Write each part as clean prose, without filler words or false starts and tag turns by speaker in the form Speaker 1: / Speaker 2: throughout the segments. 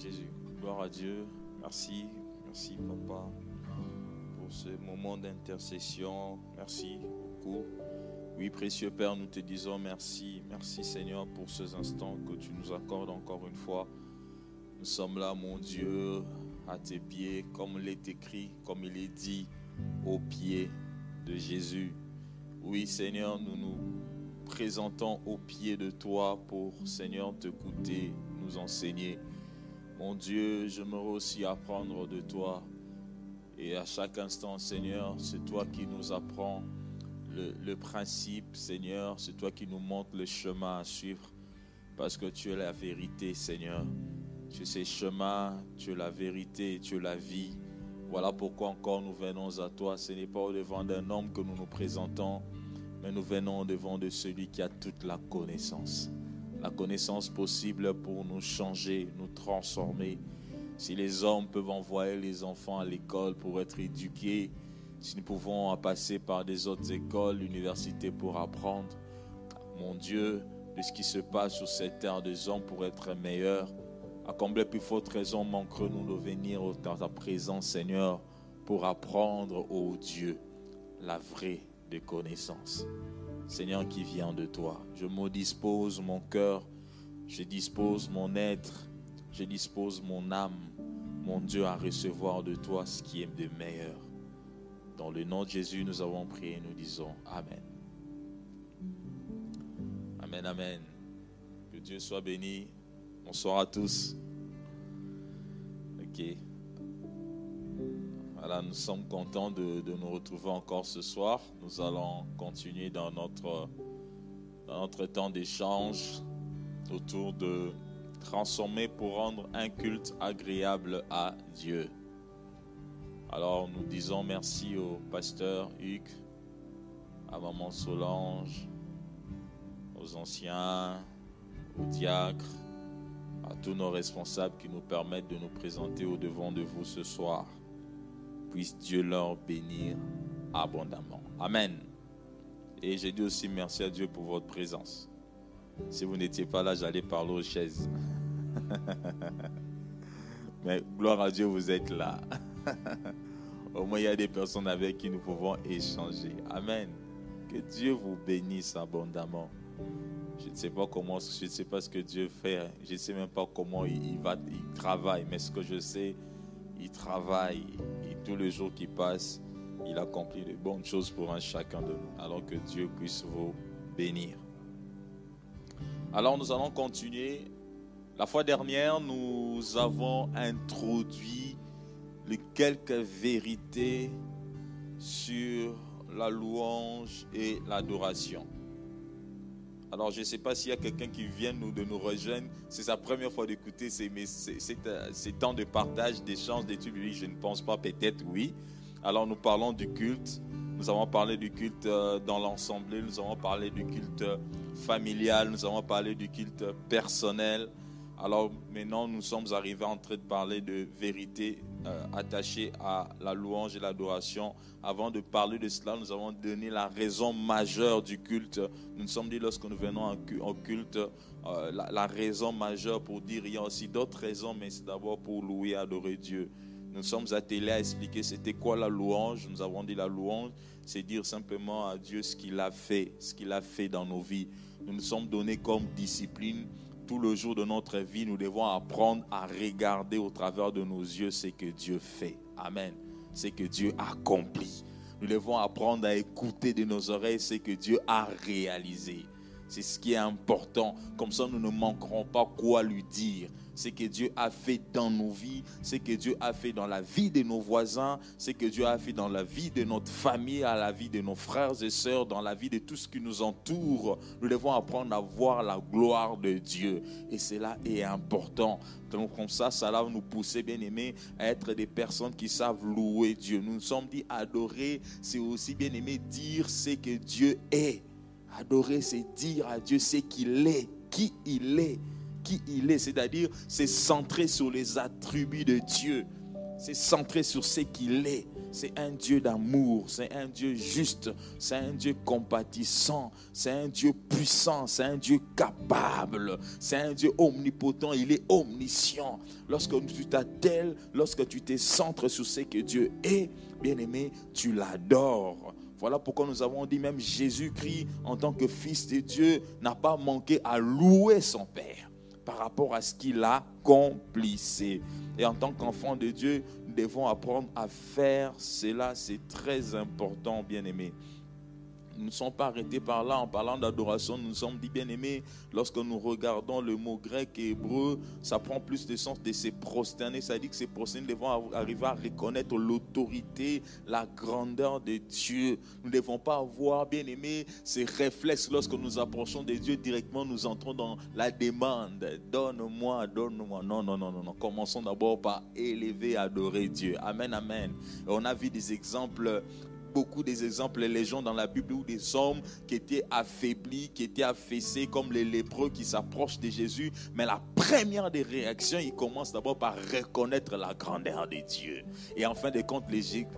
Speaker 1: Jésus. Gloire à Dieu. Merci. Merci, Papa, pour ce moment d'intercession. Merci beaucoup. Oui, précieux Père, nous te disons merci. Merci, Seigneur, pour ces instants que tu nous accordes encore une fois. Nous sommes là, mon Dieu, à tes pieds, comme il est écrit, comme il est dit, aux pieds de Jésus. Oui, Seigneur, nous nous présentons aux pieds de toi pour, Seigneur, t'écouter, nous enseigner. Mon Dieu, j'aimerais aussi apprendre de toi. Et à chaque instant, Seigneur, c'est toi qui nous apprends le principe, Seigneur. C'est toi qui nous montres le chemin à suivre. Parce que tu es la vérité, Seigneur. Tu es ce chemin, tu es la vérité, tu es la vie. Voilà pourquoi encore nous venons à toi. Ce n'est pas au devant d'un homme que nous nous présentons, mais nous venons au devant de celui qui a toute la connaissance. La connaissance possible pour nous changer, nous transformer. Si les hommes peuvent envoyer les enfants à l'école pour être éduqués, si nous pouvons passer par des autres écoles, l'université pour apprendre, mon Dieu, de ce qui se passe sur cette terre des hommes pour être meilleurs, à combien plus forte raison manquerons-nous de venir dans ta présence, Seigneur, pour apprendre, ô Dieu, la vraie de connaissance. Seigneur, qui vient de toi. Je me dispose mon cœur, je dispose mon être, je dispose mon âme, mon Dieu, à recevoir de toi ce qui est de meilleur. Dans le nom de Jésus, nous avons prié, nous disons Amen. Amen, Amen. Que Dieu soit béni. Bonsoir à tous. Ok. Voilà, nous sommes contents de nous retrouver encore ce soir. Nous allons continuer dans notre temps d'échange autour de transformer pour rendre un culte agréable à Dieu. Alors, nous disons merci au pasteur Hugues, à maman Solange, aux anciens, aux diacres, à tous nos responsables qui nous permettent de nous présenter au devant de vous ce soir. Puisse Dieu leur bénir abondamment. Amen. Et j'ai dit aussi merci à Dieu pour votre présence. Si vous n'étiez pas là, j'allais parler aux chaises. Mais gloire à Dieu, vous êtes là. Au moins, il y a des personnes avec qui nous pouvons échanger. Amen. Que Dieu vous bénisse abondamment. Je ne sais pas comment, je ne sais pas ce que Dieu fait. Je ne sais même pas comment il travaille. Mais ce que je sais, il travaille. Et tous les jours qui passent, il accomplit de bonnes choses pour un chacun de nous. Alors que Dieu puisse vous bénir. Alors nous allons continuer. La fois dernière, nous avons introduit les quelques vérités sur la louange et l'adoration. Alors, je ne sais pas s'il y a quelqu'un qui vient de nous rejoindre. C'est sa première fois d'écouter ces temps de partage, d'échange, d'études bibliques. Je ne pense pas, peut-être oui. Alors, nous parlons du culte. Nous avons parlé du culte dans l'ensemble. Nous avons parlé du culte familial. Nous avons parlé du culte personnel. Alors, maintenant, nous sommes arrivés en train de parler de vérité attachée à la louange et l'adoration. Avant de parler de cela, nous avons donné la raison majeure du culte. Nous nous sommes dit, lorsque nous venons au culte, la raison majeure pour dire, il y a aussi d'autres raisons, mais c'est d'abord pour louer et adorer Dieu. Nous sommes attelés à expliquer c'était quoi la louange. Nous avons dit la louange, c'est dire simplement à Dieu ce qu'il a fait dans nos vies. Nous nous sommes donnés comme discipline. Tout le jour de notre vie, nous devons apprendre à regarder au travers de nos yeux ce que Dieu fait. Amen. Ce que Dieu accomplit. Nous devons apprendre à écouter de nos oreilles ce que Dieu a réalisé. C'est ce qui est important. Comme ça, nous ne manquerons pas quoi lui dire. Ce que Dieu a fait dans nos vies, ce que Dieu a fait dans la vie de nos voisins, ce que Dieu a fait dans la vie de notre famille, à la vie de nos frères et sœurs, dans la vie de tout ce qui nous entoure. Nous devons apprendre à voir la gloire de Dieu. Et cela est important. Donc comme ça va nous pousser, bien aimés, à être des personnes qui savent louer Dieu. Nous nous sommes dit adorer, c'est aussi, bien aimé, dire ce que Dieu est. Adorer, c'est dire à Dieu ce qu'il est, qui il est. Qui il est, c'est-à-dire c'est centré sur les attributs de Dieu, c'est centré sur ce qu'il est. c'est un Dieu d'amour, c'est un Dieu juste, c'est un Dieu compatissant, c'est un Dieu puissant, c'est un Dieu capable, c'est un Dieu omnipotent, il est omniscient. Lorsque tu t'attelles, lorsque tu te centres sur ce que Dieu est, bien-aimé, tu l'adores. Voilà pourquoi nous avons dit, même Jésus-Christ, en tant que Fils de Dieu, n'a pas manqué à louer son Père par rapport à ce qu'il a accomplissé. Et en tant qu'enfant de Dieu, nous devons apprendre à faire cela. C'est très important, bien-aimés. Nous ne sommes pas arrêtés par là en parlant d'adoration. Nous nous sommes dit, bien-aimés, lorsque nous regardons le mot grec et hébreu, ça prend plus de sens de se prosterner. Ça dit que se prosterner, nous devons arriver à reconnaître l'autorité, la grandeur de Dieu. Nous ne devons pas avoir, bien-aimés, ces réflexes lorsque nous approchons de Dieu directement, nous entrons dans la demande. Donne-moi, donne-moi. Non, non, non, non, non. Commençons d'abord par élever, adorer Dieu. Amen, amen. Et on a vu des exemples. Beaucoup des exemples, les gens dans la Bible où des hommes qui étaient affaiblis, qui étaient affaissés comme les lépreux qui s'approchent de Jésus. Mais la première des réactions, ils commencent d'abord par reconnaître la grandeur de Dieu. Et en fin de compte,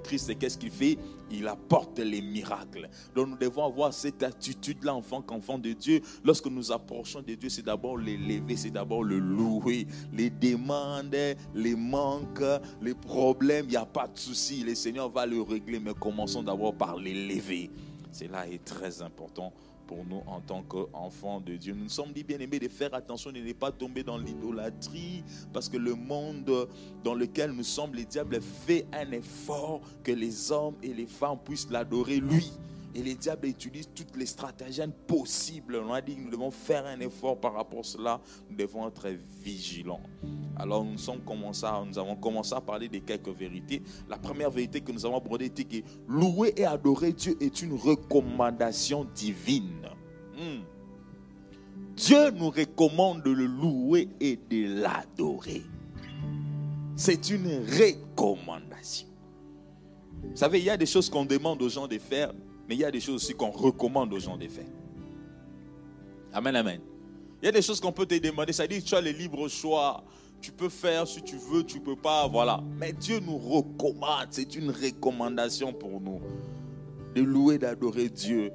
Speaker 1: Christ, qu'est-ce qu'il fait? Il apporte les miracles. Donc nous devons avoir cette attitude-là en tant qu'enfant de Dieu. Lorsque nous approchons de Dieu, c'est d'abord l'élever, c'est d'abord le louer. Les demandes, les manques, les problèmes, il n'y a pas de souci. Le Seigneur va le régler, mais commençons d'abord par l'élever. Cela est très important pour nous en tant qu'enfants de Dieu. Nous nous sommes dit, bien aimés, de faire attention de ne pas tomber dans l'idolâtrie, parce que le monde dans lequel nous sommes, le diable fait un effort que les hommes et les femmes puissent l'adorer lui. Et le diable utilise toutes les stratagèmes possibles. On a dit que nous devons faire un effort par rapport à cela. Nous devons être vigilants. Alors nous avons commencé à parler de quelques vérités. La première vérité que nous avons abordée était que louer et adorer Dieu est une recommandation divine. Dieu nous recommande de le louer et de l'adorer. C'est une recommandation. Vous savez, il y a des choses qu'on demande aux gens de faire, mais il y a des choses aussi qu'on recommande aux gens de faire. Amen, amen. Il y a des choses qu'on peut te demander, ça dit que tu as le libre choix. Tu peux faire si tu veux, tu ne peux pas, voilà. Mais Dieu nous recommande, c'est une recommandation pour nous. De louer, d'adorer Dieu.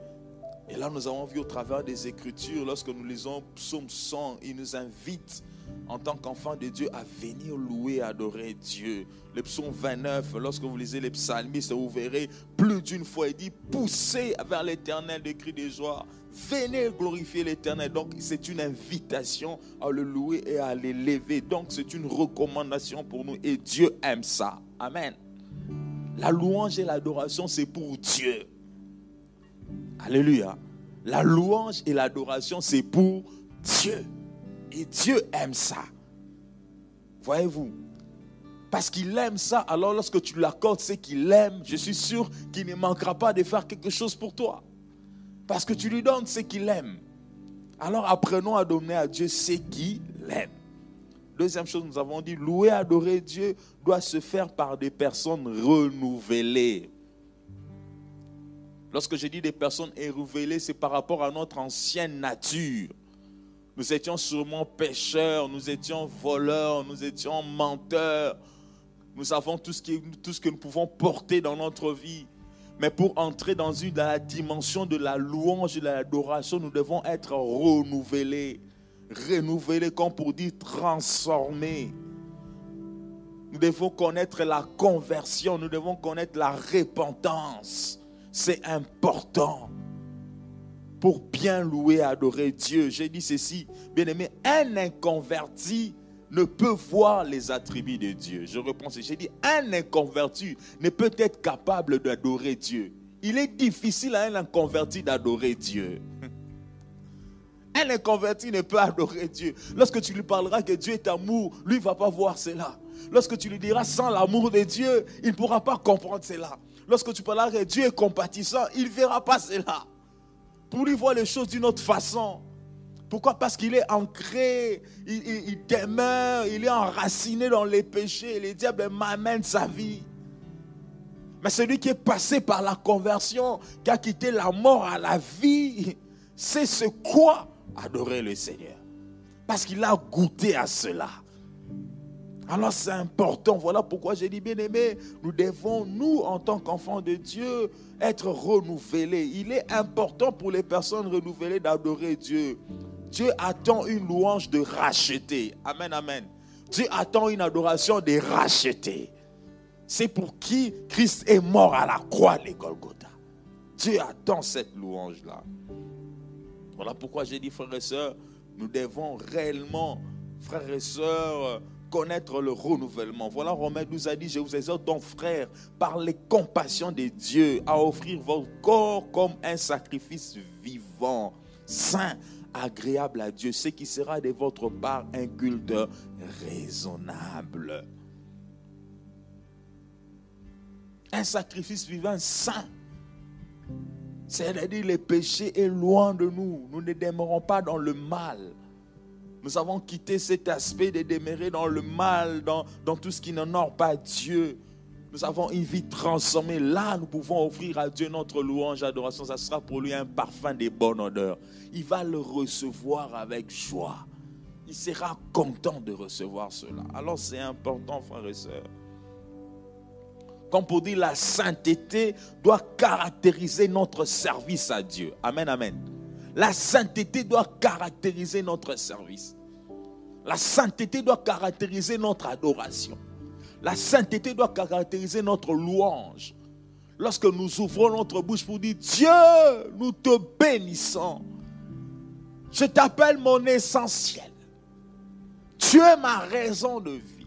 Speaker 1: Et là, nous avons vu au travers des Écritures, lorsque nous lisons Psaume 100, il nous invite en tant qu'enfant de Dieu à venir louer et adorer Dieu. Le psaume 29, lorsque vous lisez les psalmistes, vous verrez plus d'une fois, il dit poussez vers l'Éternel des cris de joie, venez glorifier l'Éternel. Donc c'est une invitation à le louer et à l'élever. Donc c'est une recommandation pour nous et Dieu aime ça. Amen. La louange et l'adoration, c'est pour Dieu. Alléluia. La louange et l'adoration, c'est pour Dieu. Et Dieu aime ça. Voyez-vous? Parce qu'il aime ça, alors lorsque tu l'accordes, c'est qu'il aime. Je suis sûr qu'il ne manquera pas de faire quelque chose pour toi. Parce que tu lui donnes ce qu'il aime. Alors apprenons à donner à Dieu ce qu'il aime. Deuxième chose, nous avons dit, louer, adorer Dieu doit se faire par des personnes renouvelées. Lorsque je dis des personnes renouvelées, c'est par rapport à notre ancienne nature. Nous étions sûrement pécheurs, nous étions voleurs, nous étions menteurs. Nous avons tout ce que nous pouvons porter dans notre vie. Mais pour entrer dans la dimension de la louange et de l'adoration, nous devons être renouvelés. Renouvelés comme pour dire transformés. Nous devons connaître la conversion, nous devons connaître la repentance. C'est important. Pour bien louer et adorer Dieu. J'ai dit ceci, bien-aimé, un inconverti ne peut voir les attributs de Dieu. Je reprends ce, j'ai dit, un inconverti ne peut être capable d'adorer Dieu. Il est difficile à un inconverti d'adorer Dieu. Un inconverti ne peut adorer Dieu. Lorsque tu lui parleras que Dieu est amour, lui ne va pas voir cela. Lorsque tu lui diras sans l'amour de Dieu, il ne pourra pas comprendre cela. Lorsque tu parleras que Dieu est compatissant, il ne verra pas cela. Pour lui voir les choses d'une autre façon. Pourquoi? Parce qu'il est ancré, il demeure, il est enraciné dans les péchés. Et le diable m'amène sa vie. Mais celui qui est passé par la conversion, qui a quitté la mort à la vie, c'est ce quoi adorer le Seigneur. Parce qu'il a goûté à cela. Alors c'est important. Voilà pourquoi j'ai dit, bien aimé, nous devons, nous, en tant qu'enfants de Dieu, être renouvelés. Il est important pour les personnes renouvelées d'adorer Dieu. Dieu attend une louange de racheter. Amen, amen. Dieu attend une adoration de racheter. C'est pour qui Christ est mort à la croix, les Golgotha. Dieu attend cette louange-là. Voilà pourquoi j'ai dit, frères et sœurs, nous devons réellement, frères et sœurs, connaître le renouvellement. Voilà, Romains nous a dit, je vous exhorte donc, frères, par les compassions de Dieu, à offrir votre corps comme un sacrifice vivant, saint, agréable à Dieu, ce qui sera de votre part un culte raisonnable. Un sacrifice vivant, saint. C'est-à-dire, le péché est loin de nous. Nous ne demeurons pas dans le mal. Nous avons quitté cet aspect de demeurer dans le mal, dans tout ce qui n'honore pas Dieu. Nous avons une vie transformée. Là, nous pouvons offrir à Dieu notre louange, adoration. Ça sera pour lui un parfum de bonne odeur. Il va le recevoir avec joie. Il sera content de recevoir cela. Alors c'est important, frères et sœurs. Comme pour dire, la sainteté doit caractériser notre service à Dieu. Amen, amen. La sainteté doit caractériser notre service. La sainteté doit caractériser notre adoration. La sainteté doit caractériser notre louange. Lorsque nous ouvrons notre bouche pour dire, Dieu, nous te bénissons. Je t'appelle mon essentiel. Tu es ma raison de vie.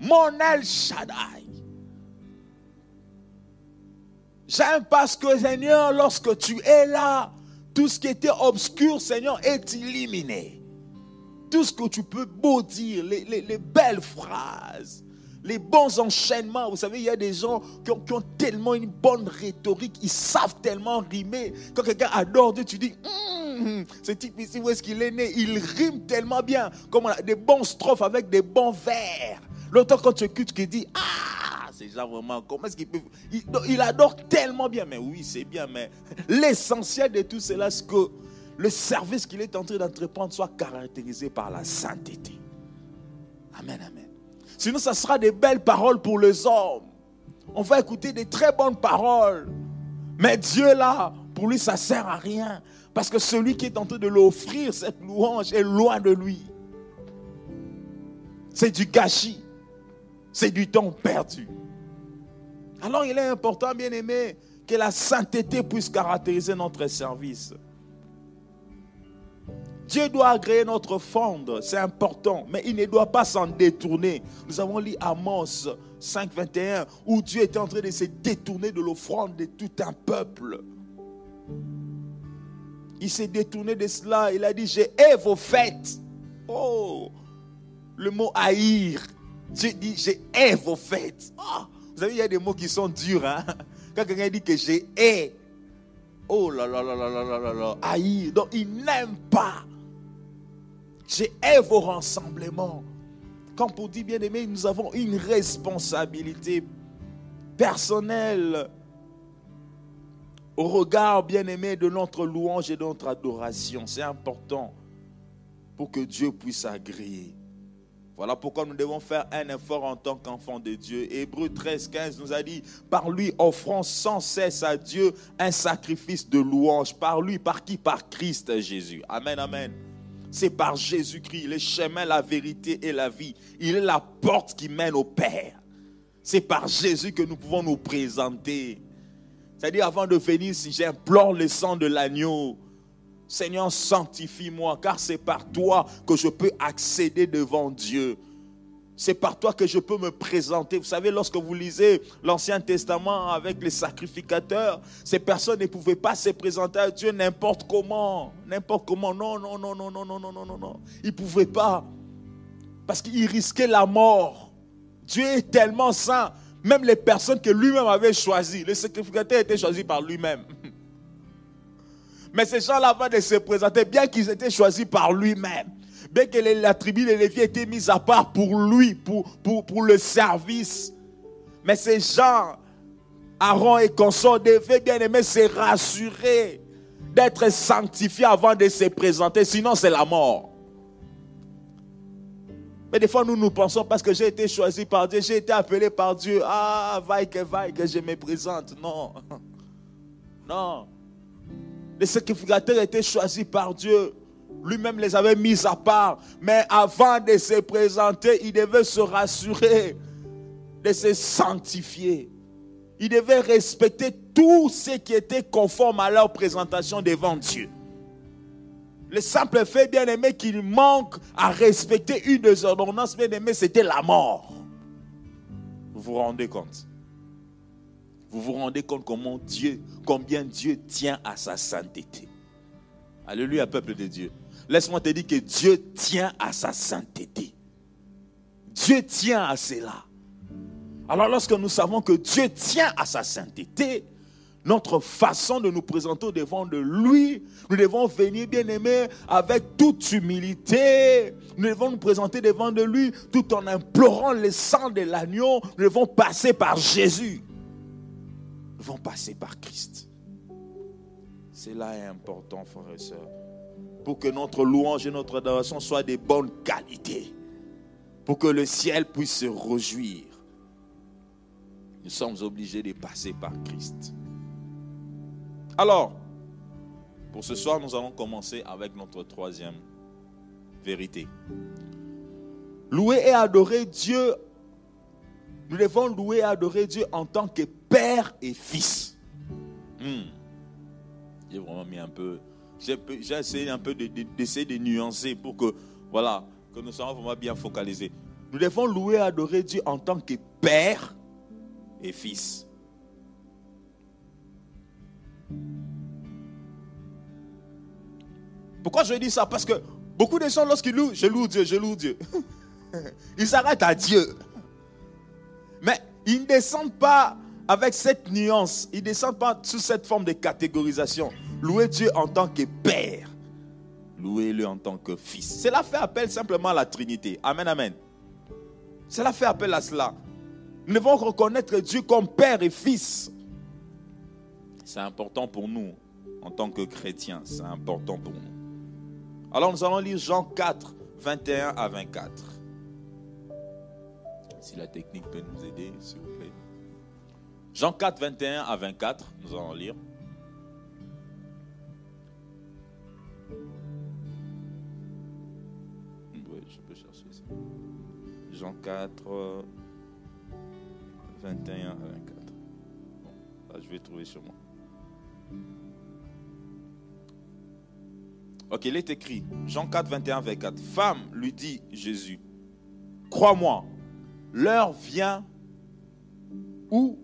Speaker 1: Mon El Shaddai. J'aime parce que, Seigneur, lorsque tu es là, tout ce qui était obscur, Seigneur, est éliminé. Tout ce que tu peux beau dire, les belles phrases, les bons enchaînements. Vous savez, il y a des gens qui ont tellement une bonne rhétorique, ils savent tellement rimer. Quand quelqu'un adore Dieu, tu dis, ce type ici, où est-ce qu'il est né? Il rime tellement bien, comme on a des bons strophes avec des bons vers. L'autre, quand tu écoutes, tu dis, c'est genre vraiment, comment est-ce qu'il peut... Il adore tellement bien, mais oui, c'est bien, mais l'essentiel de tout cela, c'est que le service qu'il est en train d'entreprendre soit caractérisé par la sainteté. Amen, amen. Sinon, ça sera des belles paroles pour les hommes. On va écouter des très bonnes paroles. Mais Dieu, là, pour lui, ça ne sert à rien. Parce que celui qui est en train de l'offrir, cette louange, est loin de lui. C'est du gâchis. C'est du temps perdu. Alors, il est important, bien aimé, que la sainteté puisse caractériser notre service. Dieu doit agréer notre offrande, c'est important, mais il ne doit pas s'en détourner. Nous avons lu Amos 5, 21, où Dieu était en train de se détourner de l'offrande de tout un peuple. Il s'est détourné de cela, il a dit, je hais vos fêtes. Oh, le mot haïr. Dieu dit, je hais vos fêtes. Oh, vous savez, il y a des mots qui sont durs. Hein? Quand quelqu'un dit que je hais, oh là là là là là là là, haïr. Donc, il n'aime pas. Je hais vos rassemblements. Comme pour dire, bien aimé, nous avons une responsabilité personnelle au regard, bien aimé, de notre louange et de notre adoration. C'est important pour que Dieu puisse agréer. Voilà pourquoi nous devons faire un effort en tant qu'enfants de Dieu. Hébreux 13, 15 nous a dit, par lui offrons sans cesse à Dieu un sacrifice de louange. Par lui, par qui? Par Christ Jésus. Amen, amen. C'est par Jésus-Christ, le chemin, la vérité et la vie. Il est la porte qui mène au Père. C'est par Jésus que nous pouvons nous présenter. C'est-à-dire, avant de venir, si j'implore le sang de l'agneau, Seigneur, sanctifie-moi, car c'est par toi que je peux accéder devant Dieu. C'est par toi que je peux me présenter. Vous savez, lorsque vous lisez l'Ancien Testament avec les sacrificateurs, ces personnes ne pouvaient pas se présenter à Dieu n'importe comment. N'importe comment. Non, non, non, non, non, non, non, non, non, non. Ils ne pouvaient pas. Parce qu'ils risquaient la mort. Dieu est tellement saint. Même les personnes que lui-même avait choisies, les sacrificateurs étaient choisis par lui-même. Mais ces gens-là, avant de se présenter, bien qu'ils étaient choisis par lui-même, bien que la tribu de Lévi était mise à part pour lui, pour le service. Mais ces gens, Aaron et consorts, devaient bien aimer se rassurer d'être sanctifiés avant de se présenter. Sinon, c'est la mort. Mais des fois, nous pensons parce que j'ai été choisi par Dieu, j'ai été appelé par Dieu. Ah, vaille que je me présente. Non. Non. Les sacrificateurs étaient choisis par Dieu. Lui-même les avait mis à part. Mais avant de se présenter, il devait se rassurer de se sanctifier. Il devait respecter tout ce qui était conforme à leur présentation devant Dieu. Le simple fait, bien aimé, qu'il manque à respecter une des ordonnances, bien aimé, c'était la mort. Vous vous rendez compte? Vous vous rendez compte combien Dieu tient à sa sainteté. Alléluia, peuple de Dieu. Laisse-moi te dire que Dieu tient à sa sainteté. Dieu tient à cela. Alors lorsque nous savons que Dieu tient à sa sainteté, notre façon de nous présenter devant de lui, nous devons venir, bien aimés, avec toute humilité. Nous devons nous présenter devant de lui tout en implorant le sang de l'agneau. Nous devons passer par Jésus. Nous devons passer par Christ. Cela est important, frères et sœurs. Pour que notre louange et notre adoration soient de bonne qualité. Pour que le ciel puisse se réjouir. Nous sommes obligés de passer par Christ. Alors, pour ce soir, nous allons commencer avec notre troisième vérité. Louer et adorer Dieu. Nous devons louer et adorer Dieu en tant que Père et Fils. J'ai vraiment mis un peu... J'ai essayé un peu d'essayer de nuancer pour que, voilà, que nous soyons vraiment bien focalisés. Nous devons louer et adorer Dieu en tant que Père et Fils. Pourquoi je dis ça? Parce que beaucoup de gens, lorsqu'ils louent, je loue Dieu. Ils s'arrêtent à Dieu. Mais ils ne descendent pas avec cette nuance. Ils ne descendent pas sous cette forme de catégorisation. Louer Dieu en tant que Père. Louez-le en tant que Fils. Cela fait appel simplement à la Trinité. Amen, amen. Cela fait appel à cela. Nous devons reconnaître Dieu comme Père et Fils. C'est important pour nous, en tant que chrétiens. C'est important pour nous. Alors nous allons lire Jean 4, 21 à 24. Si la technique peut nous aider, s'il vous plaît. Jean 4, 21 à 24, nous allons lire. Oui, je peux chercher ça. Jean 4, 21 à 24. Bon, là, je vais trouver sur moi. Ok, il est écrit, Jean 4, 21, 24. Femme, lui dit Jésus, crois-moi, l'heure vient où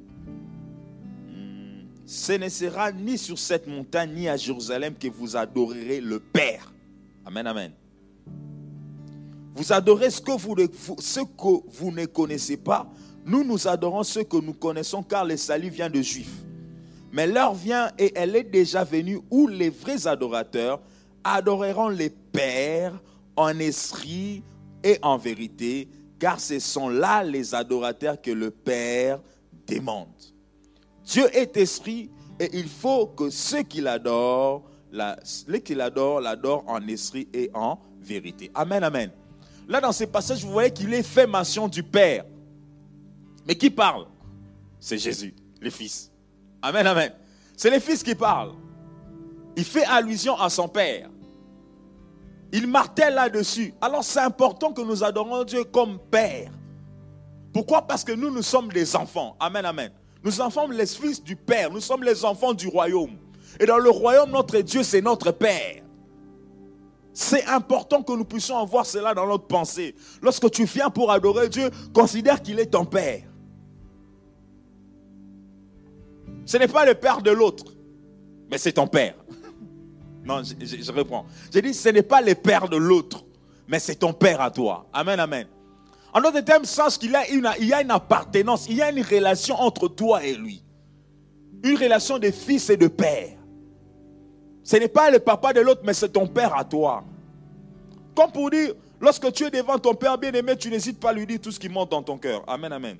Speaker 1: ce ne sera ni sur cette montagne ni à Jérusalem que vous adorerez le Père. Amen, amen. Vous adorez ce que vous ne connaissez pas. Nous adorons ce que nous connaissons car le salut vient de Juifs. Mais l'heure vient et elle est déjà venue où les vrais adorateurs adoreront les pères en esprit et en vérité, car ce sont là les adorateurs que le Père demande. Dieu est esprit et il faut que ceux qui l'adorent, l'adorent en esprit et en vérité. Amen, amen. Là, dans ces passages, vous voyez qu'il est fait mention du Père. Mais qui parle? C'est Jésus, le Fils. Amen, amen. C'est le Fils qui parle. Il fait allusion à son Père. Il martèle là-dessus. Alors c'est important que nous adorons Dieu comme Père. Pourquoi? Parce que nous sommes des enfants. Amen, amen. Nous sommes les fils du Père. Nous sommes les enfants du royaume. Et dans le royaume, notre Dieu, c'est notre Père. C'est important que nous puissions avoir cela dans notre pensée. Lorsque tu viens pour adorer Dieu, considère qu'il est ton Père. Ce n'est pas le Père de l'autre, mais c'est ton Père. Non, je reprends. J'ai dit, ce n'est pas le Père de l'autre, mais c'est ton Père à toi. Amen, amen. En d'autres termes, sache qu'il y a une appartenance, il y a une relation entre toi et lui. Une relation de fils et de père. Ce n'est pas le papa de l'autre, mais c'est ton Père à toi. Comme pour dire, lorsque tu es devant ton Père bien-aimé, tu n'hésites pas à lui dire tout ce qui monte dans ton cœur. Amen, amen.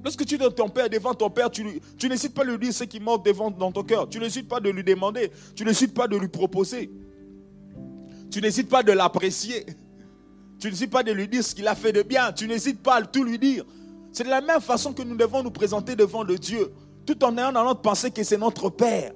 Speaker 1: Lorsque tu es devant ton Père, tu n'hésites pas à lui dire ce qui monte dans ton cœur. Tu n'hésites pas de lui demander. Tu n'hésites pas de lui proposer. Tu n'hésites pas de l'apprécier. Tu n'hésites pas de lui dire ce qu'il a fait de bien. Tu n'hésites pas à tout lui dire. C'est de la même façon que nous devons nous présenter devant le Dieu, tout en ayant dans notre pensée que c'est notre Père.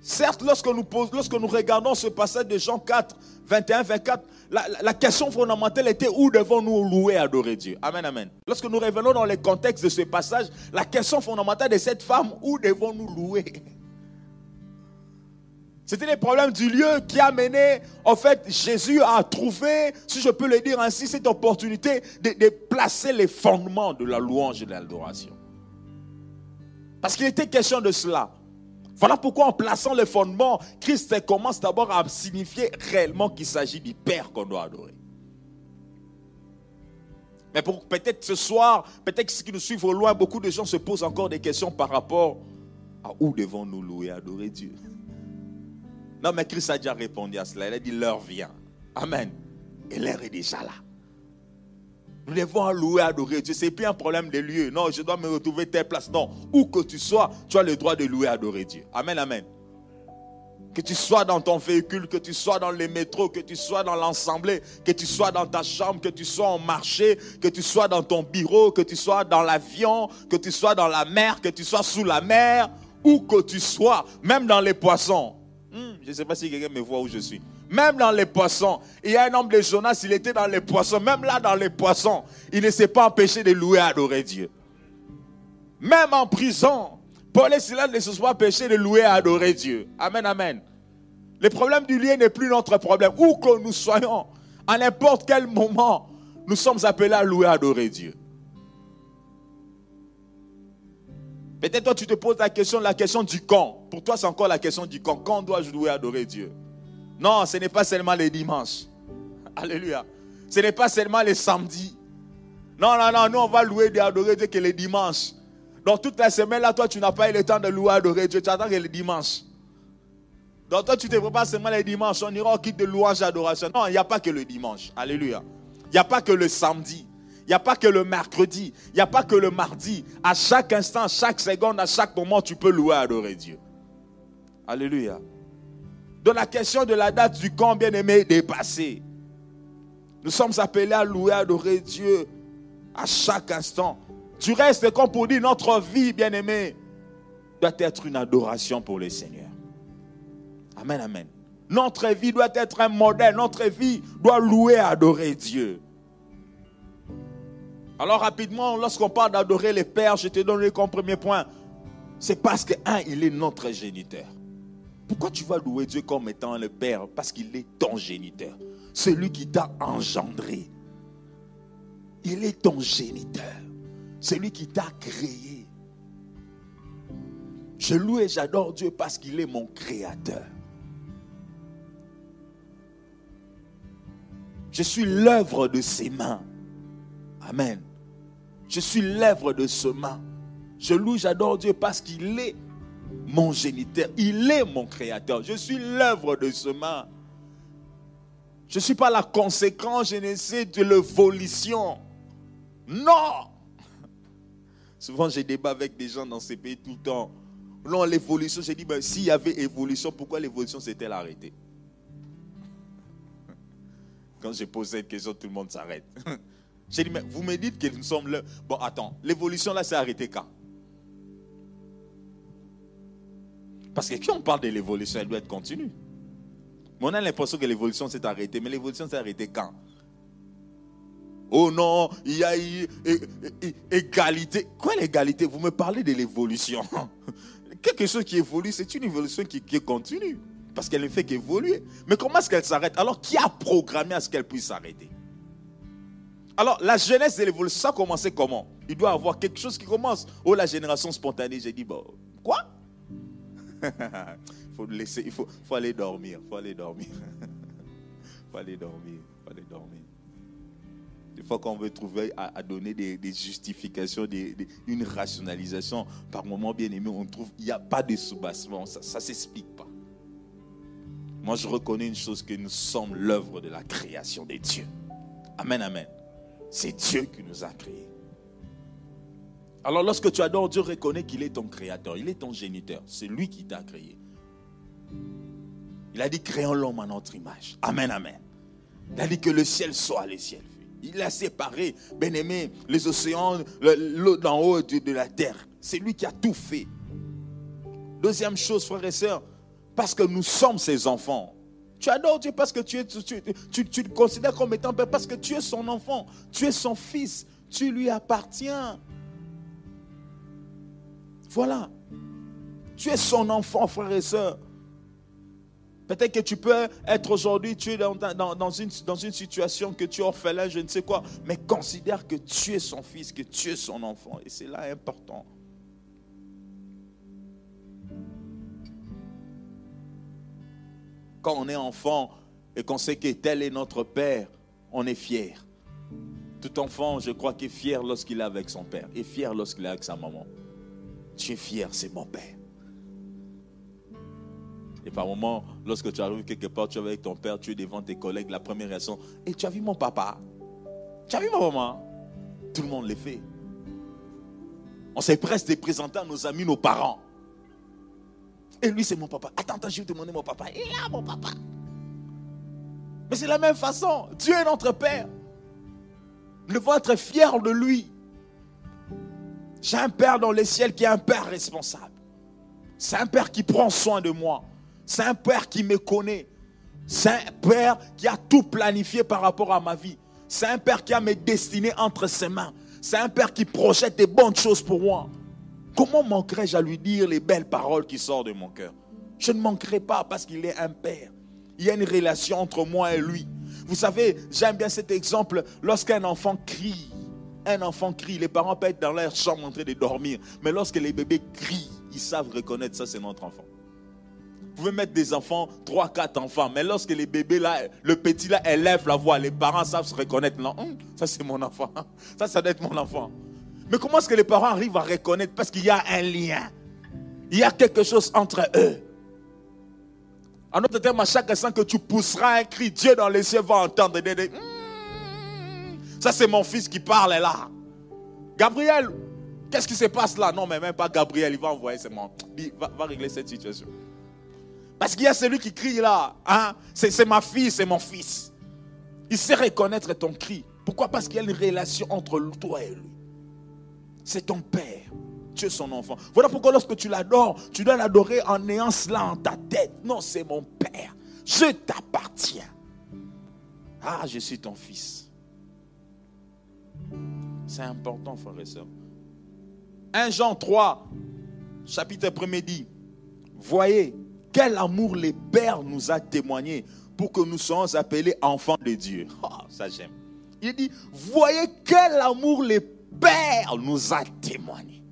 Speaker 1: Certes, lorsque nous regardons ce passage de Jean 4, 21, 24, la question fondamentale était où devons-nous louer et adorer Dieu? Amen, amen. Lorsque nous revenons dans le contexte de ce passage, la question fondamentale de cette femme, où devons-nous louer? C'était les problèmes du lieu qui a mené, en fait, Jésus à trouver, si je peux le dire ainsi, cette opportunité de placer les fondements de la louange et de l'adoration. Parce qu'il était question de cela. Voilà pourquoi en plaçant les fondements, Christ commence d'abord à signifier réellement qu'il s'agit du Père qu'on doit adorer. Mais peut-être ce soir, peut-être ceux qui nous suivent au loin, beaucoup de gens se posent encore des questions par rapport à où devons-nous louer et adorer Dieu. Non, mais Christ a déjà répondu à cela. Il a dit l'heure vient. Amen. Et l'heure est déjà là. Nous devons louer et adorer Dieu. Ce n'est plus un problème de lieu. Non, je dois me retrouver telle place. Non, où que tu sois, tu as le droit de louer et adorer Dieu. Amen, amen. Que tu sois dans ton véhicule, que tu sois dans les métros, que tu sois dans l'assemblée, que tu sois dans ta chambre, que tu sois en marché, que tu sois dans ton bureau, que tu sois dans l'avion, que tu sois dans la mer, que tu sois sous la mer, où que tu sois, même dans les poissons. Je ne sais pas si quelqu'un me voit où je suis. Même dans les poissons. Il y a un homme de Jonas, il était dans les poissons. Même là, dans les poissons, il ne s'est pas empêché de louer et adorer Dieu. Même en prison, Paul et Silas ne se sont pas empêchés de louer et adorer Dieu. Amen, amen. Le problème du lieu n'est plus notre problème. Où que nous soyons, à n'importe quel moment, nous sommes appelés à louer et adorer Dieu. Peut-être toi tu te poses la question du quand. Pour toi c'est encore la question du quand. Quand dois-je louer et adorer Dieu? Non, ce n'est pas seulement les dimanches. Alléluia. Ce n'est pas seulement les samedis. Non, non, non, nous on va louer et adorer Dieu que les dimanches. Donc toute la semaine là, toi tu n'as pas eu le temps de louer et adorer Dieu. Tu attends que les dimanches. Donc toi tu ne te prépares seulement les dimanches. On ira au kit de louange et adoration. Non, il n'y a pas que le dimanche. Alléluia. Il n'y a pas que le samedi. Il n'y a pas que le mercredi, il n'y a pas que le mardi. À chaque instant, à chaque seconde, à chaque moment, tu peux louer et adorer Dieu. Alléluia. Donc la question de la date du quand, bien aimé, est dépassée. Nous sommes appelés à louer et adorer Dieu à chaque instant. Du reste, comme pour dire, notre vie, bien aimé, doit être une adoration pour le Seigneur. Amen, amen. Notre vie doit être un modèle. Notre vie doit louer et adorer Dieu. Alors rapidement, lorsqu'on parle d'adorer le Père, je te donne comme premier point. C'est parce que, il est notre géniteur. Pourquoi tu vas louer Dieu comme étant le Père? Parce qu'il est ton géniteur. Celui qui t'a engendré. Il est ton géniteur. Celui qui t'a créé. Je loue et j'adore Dieu parce qu'il est mon créateur. Je suis l'œuvre de ses mains. Amen. Je suis l'œuvre de ses mains. Je loue, j'adore Dieu parce qu'il est mon géniteur. Il est mon créateur. Je suis l'œuvre de ses mains. Je ne suis pas la conséquence, je n'essaie de l'évolution. Non. Souvent, je débat avec des gens dans ces pays tout le temps. Non, l'évolution, j'ai dit, s'il y avait évolution, pourquoi l'évolution s'est-elle arrêtée? Quand je pose cette question, tout le monde s'arrête. J'ai dit, mais vous me dites que nous sommes là. Bon, attends, l'évolution là s'est arrêtée quand? Parce que quand on parle de l'évolution, elle doit être continue. Mais on a l'impression que l'évolution s'est arrêtée. Mais l'évolution s'est arrêtée quand? Oh non, il y a eu égalité. Quoi l'égalité? Vous me parlez de l'évolution. Quelque chose qui évolue, c'est une évolution qui continue. Parce qu'elle ne fait qu'évoluer. Mais comment est-ce qu'elle s'arrête? Alors, qui a programmé à ce qu'elle puisse s'arrêter? Alors, la jeunesse de l'évolution, ça a commencé comment? Il doit y avoir quelque chose qui commence. Oh, la génération spontanée. J'ai dit, bon, quoi? Faut laisser, il faut aller dormir. Il faut aller dormir. Il faut aller dormir. Il faut aller dormir. Des fois qu'on veut trouver à donner des justifications, une rationalisation, par moment bien aimé, on trouve il n'y a pas de soubassement. Ça ne s'explique pas. Moi, je reconnais une chose, que nous sommes l'œuvre de la création des dieux. Amen, amen. C'est Dieu qui nous a créés. Alors lorsque tu adores Dieu, reconnais qu'il est ton créateur. Il est ton géniteur. C'est lui qui t'a créé. Il a dit, créons l'homme à notre image. Amen, amen. Il a dit que le ciel soit le ciel. Il a séparé, bien-aimé, les océans, l'eau d'en haut de la terre. C'est lui qui a tout fait. Deuxième chose, frères et sœurs, parce que nous sommes ses enfants. Tu adores Dieu parce que tu le considères comme étant père, parce que tu es son enfant, tu es son fils, tu lui appartiens. Voilà. Tu es son enfant, frères et sœurs. Peut-être que tu peux être aujourd'hui, tu es dans une situation que tu es orphelin, je ne sais quoi, mais considère que tu es son fils, que tu es son enfant. Et c'est là important. Quand on est enfant et qu'on sait que tel est notre père, on est fier. Tout enfant, je crois qu'il est fier lorsqu'il est avec son père et fier lorsqu'il est avec sa maman. Tu es fier, c'est mon père. Et par moment, lorsque tu arrives quelque part, tu es avec ton père, tu es devant tes collègues, la première réaction, et tu as vu mon papa? Tu as vu ma maman? Tout le monde le fait. On s'est presque présenté à nos amis, nos parents. Et lui, c'est mon papa. Attends, je vais te demander mon papa. Il est là, mon papa. Mais c'est la même façon. Dieu est notre Père. Nous devons être fiers de lui. J'ai un Père dans les ciels qui est un Père responsable. C'est un Père qui prend soin de moi. C'est un Père qui me connaît. C'est un Père qui a tout planifié par rapport à ma vie. C'est un Père qui a mes destinées entre ses mains. C'est un Père qui projette des bonnes choses pour moi. Comment manquerais-je à lui dire les belles paroles qui sortent de mon cœur? Je ne manquerai pas parce qu'il est un Père. Il y a une relation entre moi et lui. Vous savez, j'aime bien cet exemple. Lorsqu'un enfant crie, les parents peuvent être dans leur chambre en train de dormir. Mais lorsque les bébés crient, ils savent reconnaître ça, c'est notre enfant. Vous pouvez mettre des enfants, 3, 4 enfants, mais lorsque les bébés là, le petit là élève la voix, les parents savent se reconnaître. Non, ça c'est mon enfant. Ça doit être mon enfant. Mais comment est-ce que les parents arrivent à reconnaître? Parce qu'il y a un lien. Il y a quelque chose entre eux. En d'autres termes, à chaque instant que tu pousseras un cri, Dieu dans les cieux va entendre. Ça c'est mon fils qui parle là. Gabriel, qu'est-ce qui se passe là? Non, mais même pas Gabriel, il va envoyer ses mains. Va régler cette situation. Parce qu'il y a celui qui crie là. Hein? C'est ma fille, c'est mon fils. Il sait reconnaître ton cri. Pourquoi? Parce qu'il y a une relation entre toi et lui. C'est ton Père. Tu es son enfant. Voilà pourquoi lorsque tu l'adores, tu dois l'adorer en ayant cela en ta tête. Non, c'est mon Père. Je t'appartiens. Ah, je suis ton fils. C'est important, frères et sœurs. 1 Jean 3, chapitre 1er dit, voyez quel amour le Père nous a témoigné pour que nous soyons appelés enfants de Dieu. Oh, ça j'aime. Il dit, voyez quel amour le Père nous a témoigné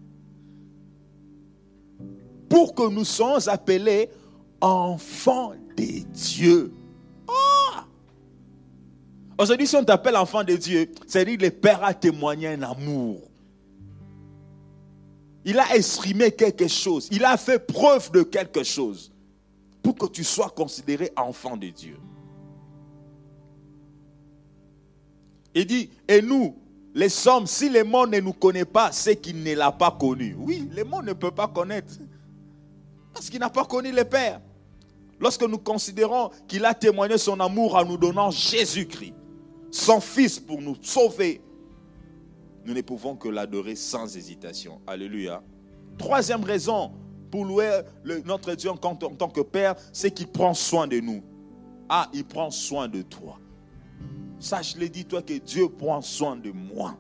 Speaker 1: pour que nous soyons appelés enfants de Dieu. Oh! Aujourd'hui, si on t'appelle enfant de Dieu, c'est-à-dire que le Père a témoigné un amour. Il a exprimé quelque chose. Il a fait preuve de quelque chose pour que tu sois considéré enfant de Dieu. Il dit, et nous, les hommes, si le monde ne nous connaît pas, c'est qu'il ne l'a pas connu. Oui, le monde ne peut pas connaître. Parce qu'il n'a pas connu le Père. Lorsque nous considérons qu'il a témoigné son amour en nous donnant Jésus-Christ, son Fils pour nous sauver, nous ne pouvons que l'adorer sans hésitation. Alléluia. Troisième raison pour louer notre Dieu en tant que Père, c'est qu'il prend soin de nous. Ah, il prend soin de toi. Sache, le dis-toi que Dieu prend soin de moi.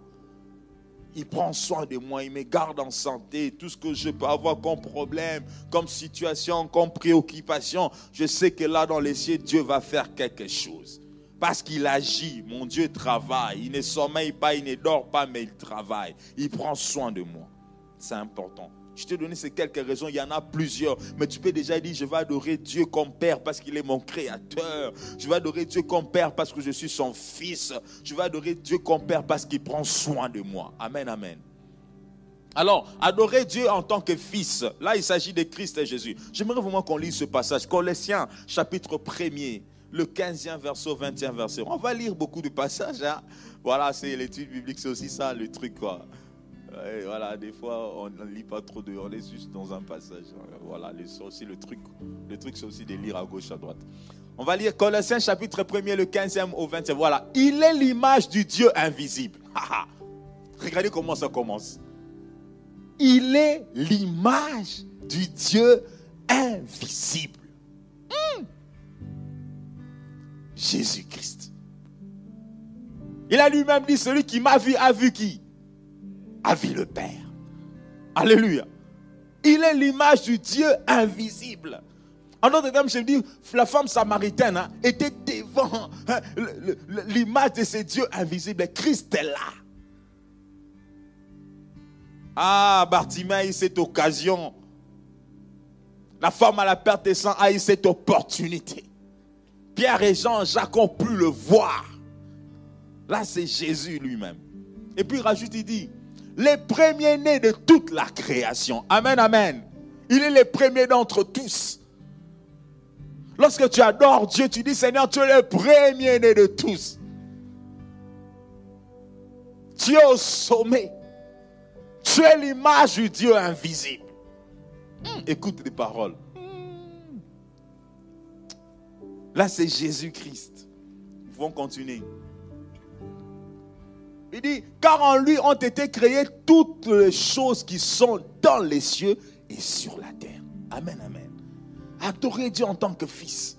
Speaker 1: Il prend soin de moi, il me garde en santé. Tout ce que je peux avoir comme problème, comme situation, comme préoccupation, je sais que là dans les cieux, Dieu va faire quelque chose. Parce qu'il agit, mon Dieu travaille. Il ne sommeille pas, il ne dort pas, mais il travaille. Il prend soin de moi. C'est important. Je t'ai donné ces quelques raisons, il y en a plusieurs. Mais tu peux déjà dire, je vais adorer Dieu comme Père parce qu'il est mon Créateur. Je vais adorer Dieu comme Père parce que je suis son Fils. Je vais adorer Dieu comme Père parce qu'il prend soin de moi. Amen, amen. Alors, adorer Dieu en tant que Fils. Là, il s'agit de Christ et Jésus. J'aimerais vraiment qu'on lise ce passage. Colossiens, chapitre 1er. Le 15e verset au 20e verset. On va lire beaucoup de passages. Hein? Voilà, c'est l'étude biblique, c'est aussi ça le truc, quoi. Ouais, voilà, des fois, on ne lit pas trop, on est juste dans un passage. Voilà, c'est aussi le truc. Le truc, c'est aussi de lire à gauche, à droite. On va lire Colossiens chapitre 1er, le 15e au 20e. Voilà, il est l'image du Dieu invisible. Regardez comment ça commence. Il est l'image du Dieu invisible. Jésus-Christ. Il a lui-même dit, celui qui m'a vu a vu qui? A vu le Père. Alléluia. Il est l'image du Dieu invisible. En d'autres termes, je me dis, la femme samaritaine était devant l'image de ce Dieu invisible. Christ est là. Ah, Bartimée a eu cette occasion. La femme à la perte de sang a eu cette opportunité. Pierre et Jean, Jacques ont pu le voir. Là, c'est Jésus lui-même. Et puis il rajoute, il dit, les premiers-nés de toute la création. Amen, amen. Il est le premier d'entre tous. Lorsque tu adores Dieu, tu dis, Seigneur, tu es le premier-né de tous. Tu es au sommet. Tu es l'image du Dieu invisible. Écoute les paroles. Là, c'est Jésus-Christ. Nous pouvons continuer. Il dit, car en lui ont été créées toutes les choses qui sont dans les cieux et sur la terre. Amen, amen. Adorer Dieu en tant que fils.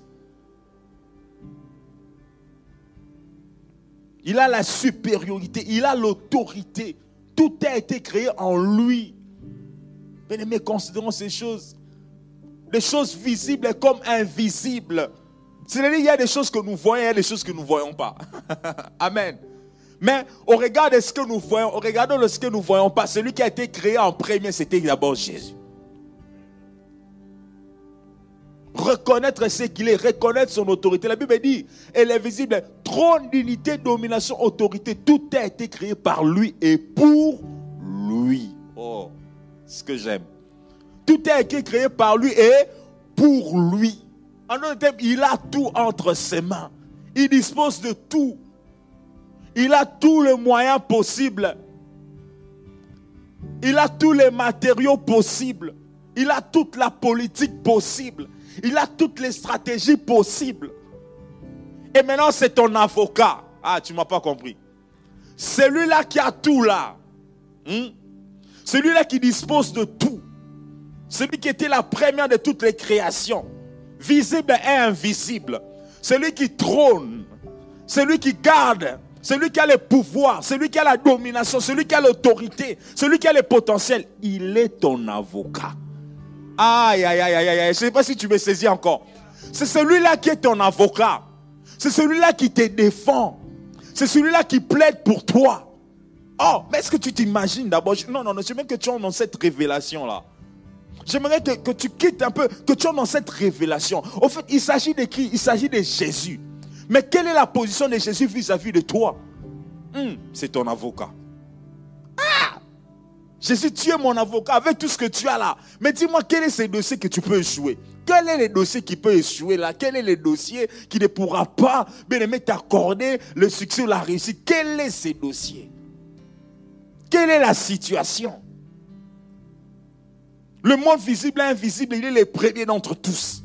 Speaker 1: Il a la supériorité, il a l'autorité. Tout a été créé en lui. Bien-aimés, considérons ces choses. Les choses visibles comme invisibles. C'est-à-dire qu'il y a des choses que nous voyons et des choses que nous ne voyons pas. Amen. Mais au regard de ce que nous voyons, au regard de ce que nous ne voyons pas, celui qui a été créé en premier, c'était d'abord Jésus. Reconnaître ce qu'il est, reconnaître son autorité. La Bible dit, elle est visible, trône d'unité, domination, autorité. Tout a été créé par lui et pour lui. Oh, ce que j'aime. Tout a été créé par lui et pour lui. En d'autres termes, il a tout entre ses mains. Il dispose de tout. Il a tous les moyens possibles. Il a tous les matériaux possibles. Il a toute la politique possible. Il a toutes les stratégies possibles. Et maintenant, c'est ton avocat. Ah, tu ne m'as pas compris. Celui-là qui a tout là. Celui-là qui dispose de tout. Celui qui était la première de toutes les créations. Visible et invisible. Celui qui trône. Celui qui garde. Celui qui a le pouvoir. Celui qui a la domination. Celui qui a l'autorité. Celui qui a le potentiel. Il est ton avocat. Aïe, aïe, aïe, aïe, aïe. Je ne sais pas si tu me saisis encore. C'est celui-là qui est ton avocat. C'est celui-là qui te défend. C'est celui-là qui plaide pour toi. Oh, mais est-ce que tu t'imagines d'abord? Non, j'aimerais que tu entres dans cette révélation-là. J'aimerais que tu quittes un peu, que tu entres dans cette révélation. Au fait, il s'agit de qui? Il s'agit de Jésus. Mais quelle est la position de Jésus vis-à-vis de toi? C'est ton avocat. Jésus, tu es mon avocat avec tout ce que tu as là. Mais dis-moi, quel est ce dossier que tu peux échouer? Quel est le dossier qui peut échouer là? Quel est le dossier qui ne pourra pas, bien aimé, t'accorder le succès ou la réussite? Quel est ce dossier? Quelle est la situation? Le monde visible et invisible, il est le premier d'entre tous.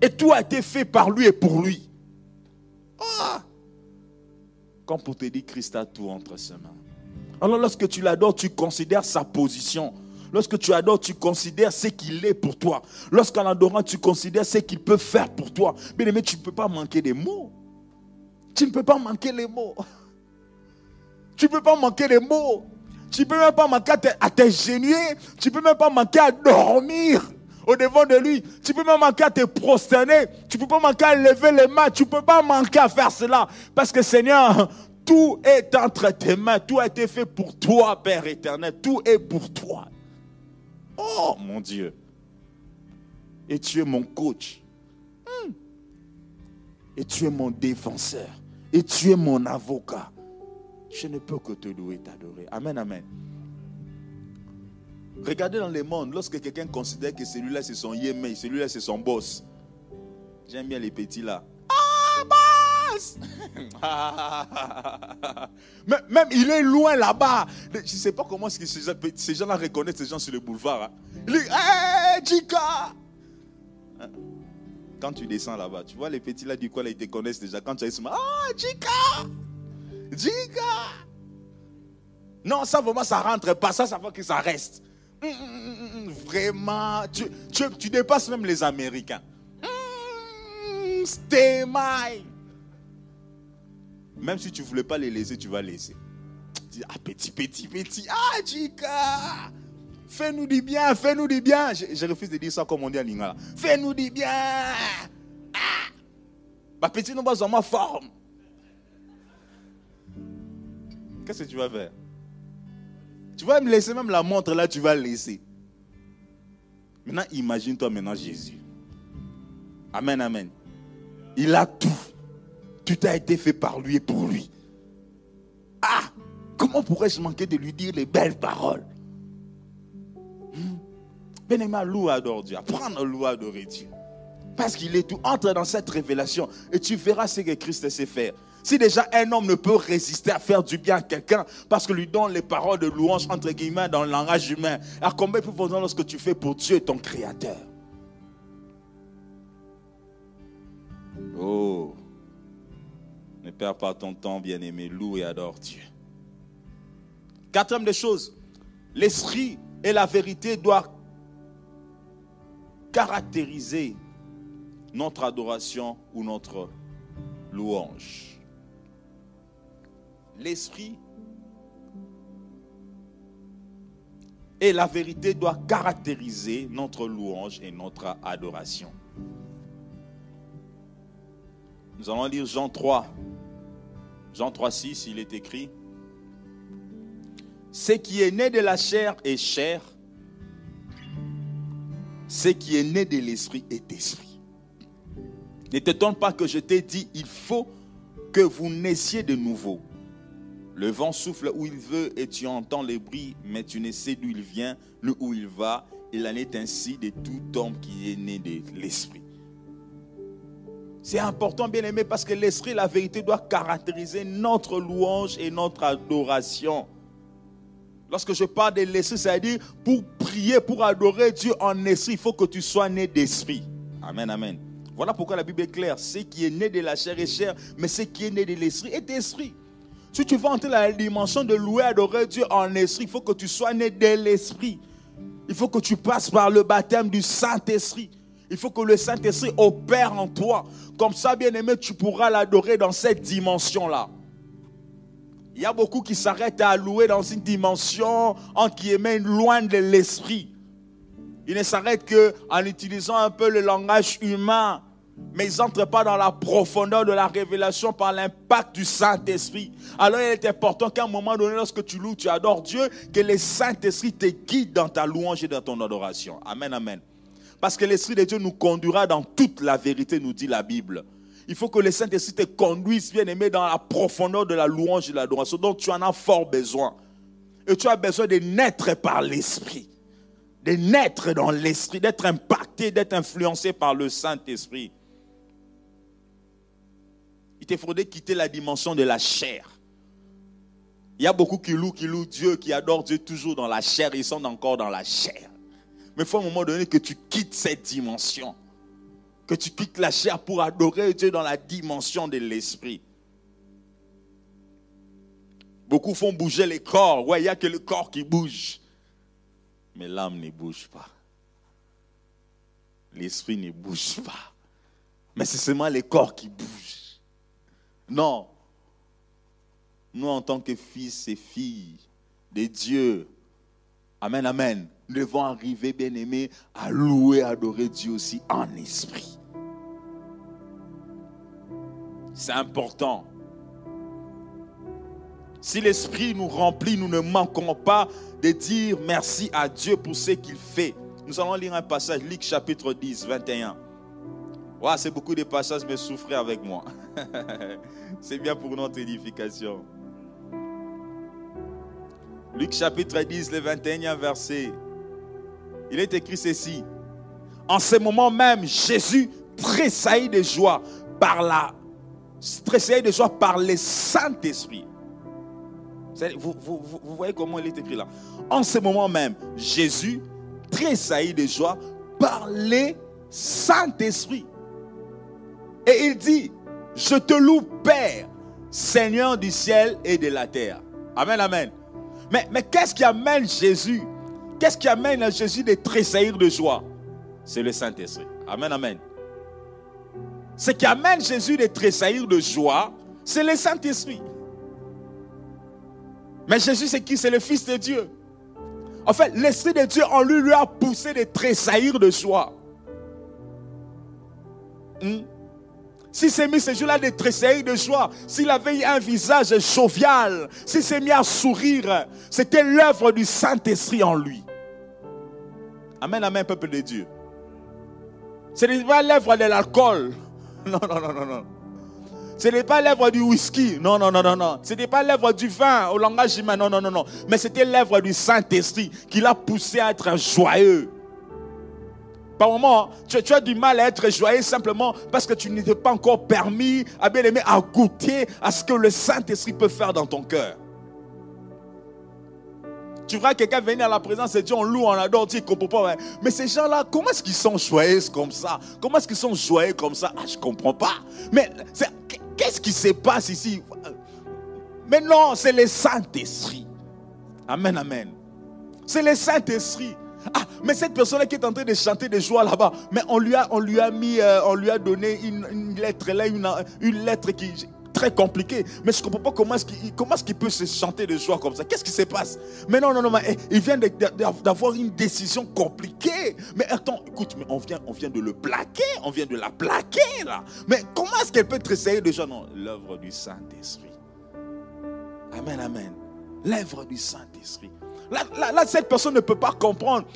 Speaker 1: Et tout a été fait par lui et pour lui. Comme pour te dire, Christ a tout entre ses mains. Alors lorsque tu l'adores, tu considères sa position. Lorsque tu adores, tu considères ce qu'il est pour toi. Lorsqu'en adorant, tu considères ce qu'il peut faire pour toi. Bien aimé, tu ne peux pas manquer des mots. Tu ne peux pas manquer les mots. Tu ne peux pas manquer les mots. Tu ne peux même pas manquer à t'ingénuer. Tu ne peux même pas manquer à dormir au devant de lui. Tu ne peux même manquer à te prosterner. Tu ne peux pas manquer à lever les mains. Tu ne peux pas manquer à faire cela. Parce que Seigneur, tout est entre tes mains. Tout a été fait pour toi, Père éternel. Tout est pour toi. Oh, mon Dieu. Et tu es mon coach. Et tu es mon défenseur. Et tu es mon avocat. Je ne peux que te louer et t'adorer. Amen, amen. Regardez dans le monde, lorsque quelqu'un considère que celui-là c'est son yémé, celui-là c'est son boss. J'aime bien les petits là. Ah bah, passe. Même il est loin là-bas. Je ne sais pas comment ces gens-là reconnaissent ces gens sur le boulevard. Hein. Il dit, hey, Jika. Quand tu descends là-bas, tu vois les petits là du coin, là, ils te connaissent déjà. Quand tu as dit, ah, Jika. Jika. Non, ça vraiment, ça rentre pas. Ça va que ça reste. Vraiment, tu dépasses même les Américains. Stay mine. Même si tu ne voulais pas les laisser, tu vas laisser. Tu dis, ah, petit. Ah, Jika. Fais-nous du bien, fais-nous du bien. Je refuse de dire ça comme on dit en lingala. Fais-nous du bien. Ah. Ma petite, nous va en ma forme. Qu'est-ce que tu vas faire? Tu vas me laisser même la montre là, tu vas laisser. Maintenant, imagine-toi maintenant Jésus. Amen, amen. Il a tout. Tout a été fait par lui et pour lui. Ah, comment pourrais-je manquer de lui dire les belles paroles? Bien-aimé, loue, adore Dieu. Apprends à louer, adorer Dieu. Parce qu'il est tout. Entre dans cette révélation et tu verras ce que Christ sait faire. Si déjà un homme ne peut résister à faire du bien à quelqu'un parce que lui donne les paroles de louange entre guillemets dans le langage humain, alors combien plus fort lorsque tu fais pour Dieu ton Créateur? Oh, ne perds pas ton temps, bien-aimé, loue et adore Dieu. Quatrième des choses, l'esprit et la vérité doivent caractériser notre adoration ou notre louange. L'esprit et la vérité doivent caractériser notre louange et notre adoration. Nous allons lire Jean 3. Jean 3, 6, il est écrit: ce qui est né de la chair est chair, ce qui est né de l'esprit est esprit. Ne t'étonne pas que je t'ai dit, il faut que vous naissiez de nouveau. Le vent souffle où il veut et tu entends les bruits, mais tu ne sais d'où il vient, ni où il va. Il en est ainsi de tout homme qui est né de l'esprit. C'est important, bien aimé, parce que l'esprit et la vérité doivent caractériser notre louange et notre adoration. Lorsque je parle de l'esprit, c'est-à-dire pour prier, pour adorer Dieu en esprit, il faut que tu sois né d'esprit. Amen, amen. Voilà pourquoi la Bible est claire. Ce qui est né de la chair est chair, mais ce qui est né de l'esprit est esprit. Si tu veux entrer dans la dimension de louer, adorer Dieu en esprit, il faut que tu sois né de l'esprit. Il faut que tu passes par le baptême du Saint-Esprit. Il faut que le Saint-Esprit opère en toi. Comme ça, bien-aimé, tu pourras l'adorer dans cette dimension-là. Il y a beaucoup qui s'arrêtent à louer dans une dimension, entre guillemets, loin de l'esprit. Ils ne s'arrêtent qu'en utilisant un peu le langage humain. Mais ils n'entrent pas dans la profondeur de la révélation par l'impact du Saint-Esprit. Alors il est important qu'à un moment donné, lorsque tu loues, tu adores Dieu, que le Saint-Esprit te guide dans ta louange et dans ton adoration. Amen, amen. Parce que l'Esprit de Dieu nous conduira dans toute la vérité, nous dit la Bible. Il faut que le Saint-Esprit te conduise, bien aimé, dans la profondeur de la louange et de l'adoration. Donc tu en as fort besoin. Et tu as besoin de naître par l'Esprit. De naître dans l'Esprit, d'être impacté, d'être influencé par le Saint-Esprit. Il te faudrait quitter la dimension de la chair. Il y a beaucoup qui louent Dieu, qui adorent Dieu toujours dans la chair. Ils sont encore dans la chair. Mais il faut à un moment donné que tu quittes cette dimension. Que tu quittes la chair pour adorer Dieu dans la dimension de l'esprit. Beaucoup font bouger les corps. Ouais, il n'y a que le corps qui bouge. Mais l'âme ne bouge pas. L'esprit ne bouge pas. Mais c'est seulement les corps qui bougent. Non. Nous, en tant que fils et filles de Dieu, amen, amen, nous devons arriver, bien-aimés, à louer, adorer Dieu aussi en esprit. C'est important. Si l'esprit nous remplit, nous ne manquons pas de dire merci à Dieu pour ce qu'il fait. Nous allons lire un passage, Luc chapitre 10, 21. Ouais, c'est beaucoup de passages, mais souffrez avec moi. C'est bien pour notre édification. Luc chapitre 10, le 21e verset. Il est écrit ceci. En ce moment même, Jésus tressaillit de joie par la
Speaker 2: tressaillir de joie par le Saint-Esprit. Vous voyez comment il est écrit là. En ce moment même, Jésus tressaillit de joie par le Saint-Esprit. Et il dit, je te loue, Père, Seigneur du ciel et de la terre. Amen, amen. Mais qu'est-ce qui amène Jésus? Qu'est-ce qui amène à Jésus de tressaillir de joie? C'est le Saint-Esprit. Amen, amen. Ce qui amène Jésus de tressaillir de joie, c'est le Saint-Esprit. Mais Jésus, c'est qui? C'est le Fils de Dieu. En fait, l'Esprit de Dieu en lui a poussé de tressaillir de joie. S'il s'est mis ce jour-là de tressaillir de joie, s'il avait eu un visage jovial, s'il s'est mis à sourire, c'était l'œuvre du Saint-Esprit en lui. Amen, amen, peuple de Dieu. Ce n'est pas l'œuvre de l'alcool. Non. Ce n'est pas l'œuvre du whisky. Non. Ce n'est pas l'œuvre du vin au langage humain. Non. Mais c'était l'œuvre du Saint-Esprit qui l'a poussé à être joyeux. Par moment, tu as du mal à être joyeux simplement parce que tu n'étais pas encore permis à bien aimer, à goûter à ce que le Saint-Esprit peut faire dans ton cœur. Tu vois quelqu'un venir à la présence de Dieu, on loue, on adore, tu ne comprends pas. Ouais. Mais ces gens-là, comment est-ce qu'ils sont joyeux comme ça? Comment est-ce qu'ils sont joyeux comme ça? Je ne comprends pas. Mais qu'est-ce qui se passe ici? Mais non, c'est le Saint-Esprit. Amen, amen. C'est le Saint-Esprit. Mais cette personne qui est en train de chanter de joie là-bas, mais on lui a donné une lettre là, une lettre qui très compliquée. Mais je ne comprends pas comment est-ce qu'il peut se chanter de joie comme ça. Qu'est-ce qui se passe? Mais non, mais il vient d'avoir une décision compliquée. Mais attends, écoute, mais on vient de le plaquer, on vient de la plaquer là. Mais comment est-ce qu'elle peut tressaillir de joie? Non, l'œuvre du Saint-Esprit. Amen, amen. L'œuvre du Saint-Esprit. Là, cette personne ne peut pas comprendre.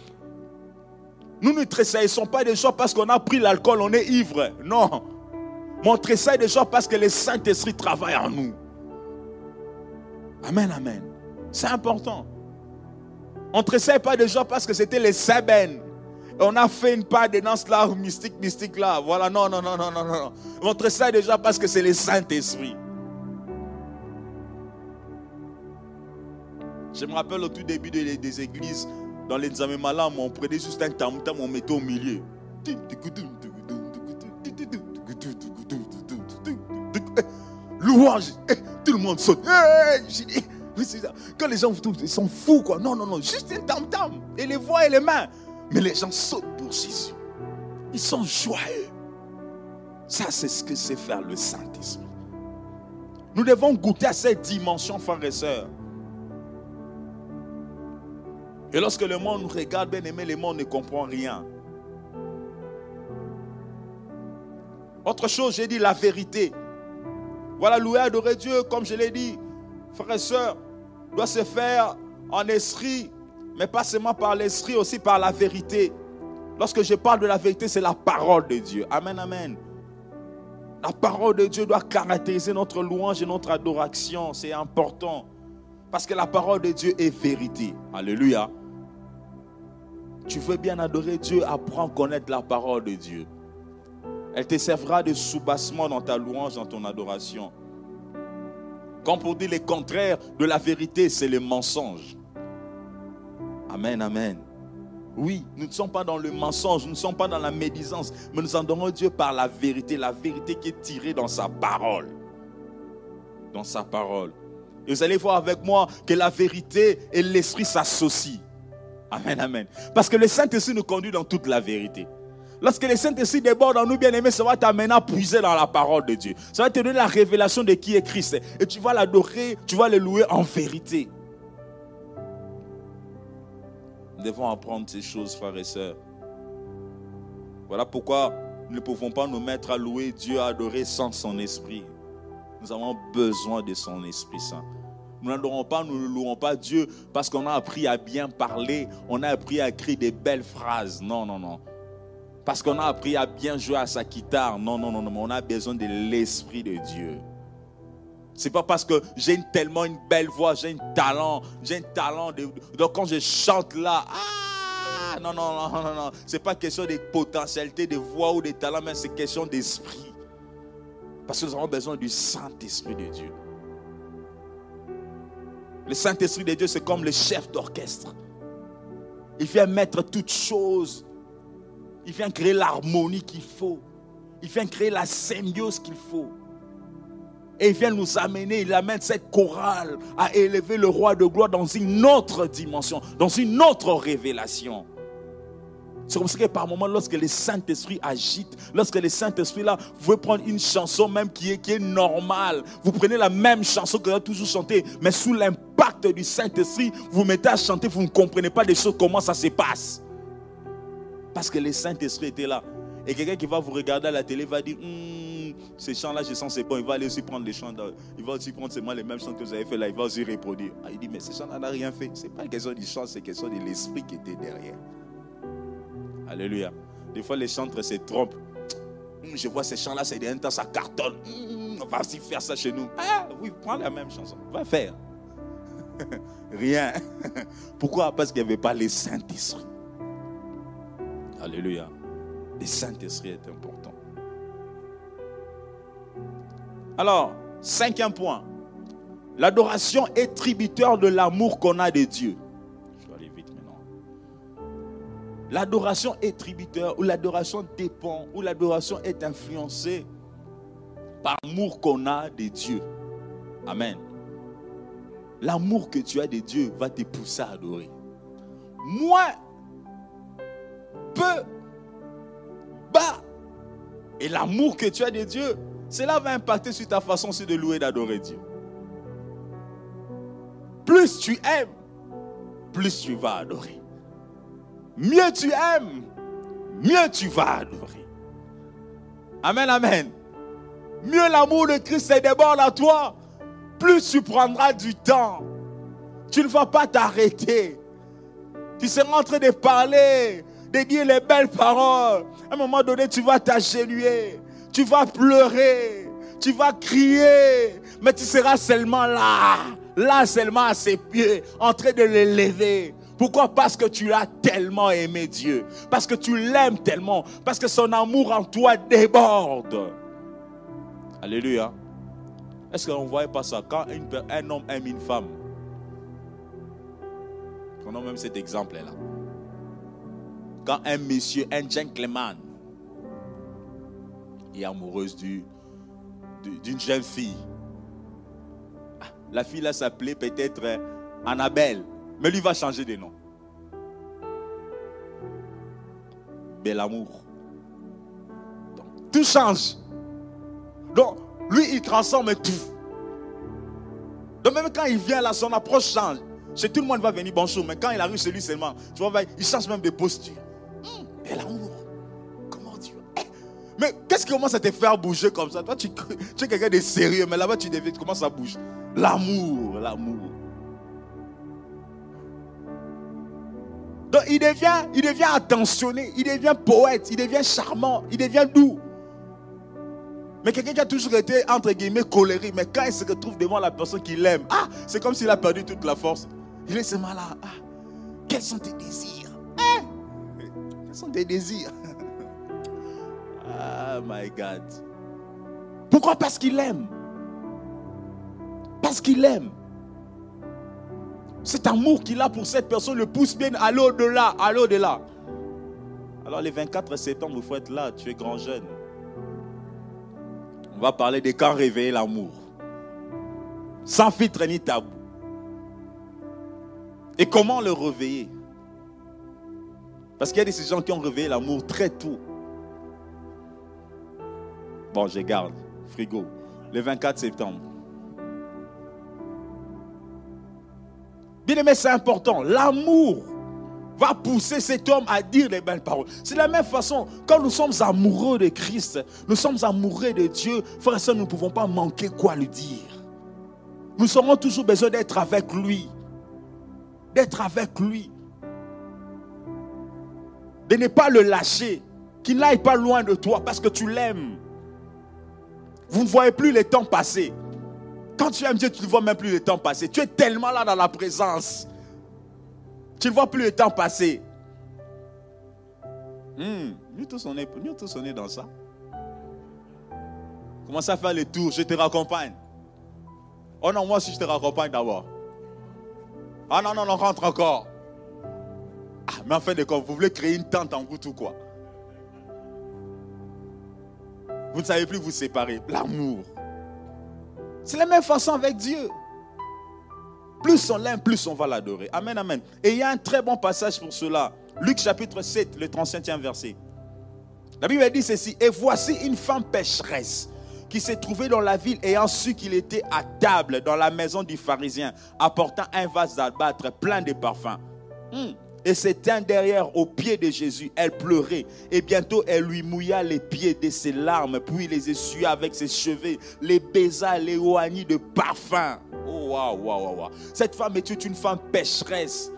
Speaker 2: Nous ne tressaillissons pas de joie parce qu'on a pris l'alcool, on est ivre. Non. Mais on tressaille de joie parce que le Saint-Esprit travaille en nous. Amen, amen. C'est important. On ne tressaille pas de joie parce que c'était les Seben. On a fait une part de danse là, mystique là. Voilà, non. On tressaille de joie parce que c'est le Saint-Esprit. Je me rappelle au tout début des églises, dans les Amemalam, on prenait juste un tam-tam, on mettait au milieu. Louange, tout le monde saute. Quand les gens ils sont fous, quoi. Non, juste un tam-tam. Et les voix et les mains. Mais les gens sautent pour Jésus. Ils sont joyeux. Ça, c'est ce que c'est faire le Saint-Esprit. Nous devons goûter à cette dimension, frères et sœurs. Et lorsque le monde nous regarde, bien aimé, le monde ne comprend rien. Autre chose, j'ai dit la vérité. Voilà, louer, adorer Dieu, comme je l'ai dit, frères et sœurs, doit se faire en esprit, mais pas seulement par l'esprit, aussi par la vérité. Lorsque je parle de la vérité, c'est la parole de Dieu. Amen, amen. La parole de Dieu doit caractériser notre louange et notre adoration. C'est important. Parce que la parole de Dieu est vérité. Alléluia. Tu veux bien adorer Dieu, apprends à connaître la parole de Dieu. Elle te servira de soubassement dans ta louange, dans ton adoration. Comme pour dire le contraire de la vérité, c'est le mensonge. Amen, amen. Oui, nous ne sommes pas dans le mensonge, nous ne sommes pas dans la médisance, mais nous adorons Dieu par la vérité qui est tirée dans sa parole. Dans sa parole. Et vous allez voir avec moi que la vérité et l'esprit s'associent. Amen, amen. Parce que le Saint-Esprit nous conduit dans toute la vérité. Lorsque le Saint-Esprit déborde en nous, bien-aimés, ça va t'amener à puiser dans la parole de Dieu. Ça va te donner la révélation de qui est Christ. Et tu vas l'adorer, tu vas le louer en vérité. Nous devons apprendre ces choses, frères et sœurs. Voilà pourquoi nous ne pouvons pas nous mettre à louer Dieu, à adorer sans son esprit. Nous avons besoin de son Esprit Saint. Nous n'adorons pas, nous ne louons pas Dieu parce qu'on a appris à bien parler, on a appris à écrire des belles phrases. Non. Parce qu'on a appris à bien jouer à sa guitare. Non. On a besoin de l'Esprit de Dieu. C'est pas parce que j'ai tellement une belle voix, j'ai un talent. Donc quand je chante là, non. C'est pas question de potentialité de voix ou de talent, mais c'est question d'esprit. Parce que nous avons besoin du Saint-Esprit de Dieu. Le Saint-Esprit de Dieu, c'est comme le chef d'orchestre. Il vient mettre toutes choses. Il vient créer l'harmonie qu'il faut. Il vient créer la symbiose qu'il faut. Et il vient nous amener, il amène cette chorale à élever le roi de gloire dans une autre dimension, dans une autre révélation. C'est comme ça que par moments, lorsque le Saint-Esprit agite, lorsque le Saint-Esprit là, vous pouvez prendre une chanson même qui est normale. Vous prenez la même chanson que vous avez toujours chantée, mais sous l'impact du Saint-Esprit, vous mettez à chanter, vous ne comprenez pas des choses, comment ça se passe. Parce que le Saint-Esprit était là. Et quelqu'un qui va vous regarder à la télé va dire, ces chants-là, je sens c'est bon. Il va aller aussi prendre les chants. Il va aussi prendre seulement les mêmes chants que vous avez fait là. Il va aussi reproduire. Ah, il dit, mais ces chants-là n'a rien fait. Ce n'est pas une question du chant, c'est une question de l'esprit qui était derrière. Alléluia. Des fois, les chantres se trompent. Je vois ces chants-là, c'est un temps, ça cartonne. On va aussi faire ça chez nous. Ah oui, prends la même chanson. Va faire. Rien. Pourquoi? Parce qu'il n'y avait pas le Saint-Esprit. Alléluia. Le Saint-Esprit est important. Alors, 5e point. L'adoration est tributaire de l'amour qu'on a de Dieu. Je vais aller vite maintenant. L'adoration est tributaire, ou l'adoration dépend, ou l'adoration est influencée par l'amour qu'on a de Dieu. Amen. L'amour que tu as de Dieu va te pousser à adorer. Moins, peu, bas. Et l'amour que tu as de Dieu, cela va impacter sur ta façon de louer et d'adorer Dieu. Plus tu aimes, plus tu vas adorer. Mieux tu aimes, mieux tu vas adorer. Amen, amen. Mieux l'amour de Christ se déborde à toi, plus tu prendras du temps. Tu ne vas pas t'arrêter. Tu seras en train de parler, de dire les belles paroles. À un moment donné, tu vas t'agenouiller. Tu vas pleurer. Tu vas crier. Mais tu seras seulement là. Là seulement à ses pieds, en train de l'élever. Pourquoi? Parce que tu l'as tellement aimé Dieu. Parce que tu l'aimes tellement. Parce que son amour en toi déborde. Alléluia. Est-ce qu'on ne voyait pas ça? Quand un homme aime une femme, prenons même cet exemple-là. Quand un monsieur, un gentleman, est amoureuse d'une jeune fille. La fille là s'appelait peut-être Annabelle, mais lui va changer de nom. Bel amour. Donc, tout change. Donc, lui, il transforme tout. Donc, même quand il vient là, son approche change. Chez tout le monde va venir bonjour, mais quand il arrive chez lui seulement, tu vois, il change même de posture. Bel amour. Comment tu vas? Mais qu'est-ce qui commence à te faire bouger comme ça? Toi, tu es quelqu'un de sérieux, mais là-bas, tu commences à bouger. L'amour, l'amour. Donc, il devient attentionné, il devient poète, il devient charmant, il devient doux. Mais quelqu'un qui a toujours été, entre guillemets, colérique, mais quand il se retrouve devant la personne qu'il aime, c'est comme s'il a perdu toute la force. Il est seulement là. Quels sont tes désirs? Quels sont tes désirs? Ah, my God. Pourquoi? Parce qu'il aime. Parce qu'il aime. Cet amour qu'il a pour cette personne le pousse bien à l'au-delà, à l'au-delà. Alors, le 24 septembre, il faut être là. Tu es grand jeune. On va parler de quand réveiller l'amour. Sans filtre ni tabou. Et comment le réveiller? Parce qu'il y a des gens qui ont réveillé l'amour très tôt. Bon, je garde. Frigo. Le 24 septembre. Bien aimé, c'est important. L'amour va pousser cet homme à dire les belles paroles. C'est de la même façon, quand nous sommes amoureux de Christ, nous sommes amoureux de Dieu, frères et sœurs, nous ne pouvons pas manquer quoi lui dire. Nous aurons toujours besoin d'être avec lui. D'être avec lui. De ne pas le lâcher. Qu'il n'aille pas loin de toi parce que tu l'aimes. Vous ne voyez plus le temps passer. Quand tu aimes Dieu, tu ne vois même plus le temps passer. Tu es tellement là dans la présence. Tu ne vois plus le temps passer. Nous tous on est dans ça. Commence à faire les tours, je te raccompagne. Oh non, moi aussi je te raccompagne d'abord. Ah non, rentre encore. Ah, mais en fin de compte, vous voulez créer une tente en route ou quoi? Vous ne savez plus vous séparer. L'amour. C'est la même façon avec Dieu. Plus on l'aime, plus on va l'adorer. Amen, amen. Et il y a un très bon passage pour cela. Luc chapitre 7, le 37e verset. La Bible dit ceci. Et voici une femme pécheresse qui s'est trouvée dans la ville ayant su qu'il était à table dans la maison du pharisien, apportant un vase d'albâtre plein de parfums. Et s'étend derrière aux pieds de Jésus. Elle pleurait. Et bientôt, elle lui mouilla les pieds de ses larmes, puis les essuya avec ses cheveux, les baisa, les oignit de parfum. Oh, waouh. Cette femme était une femme pécheresse.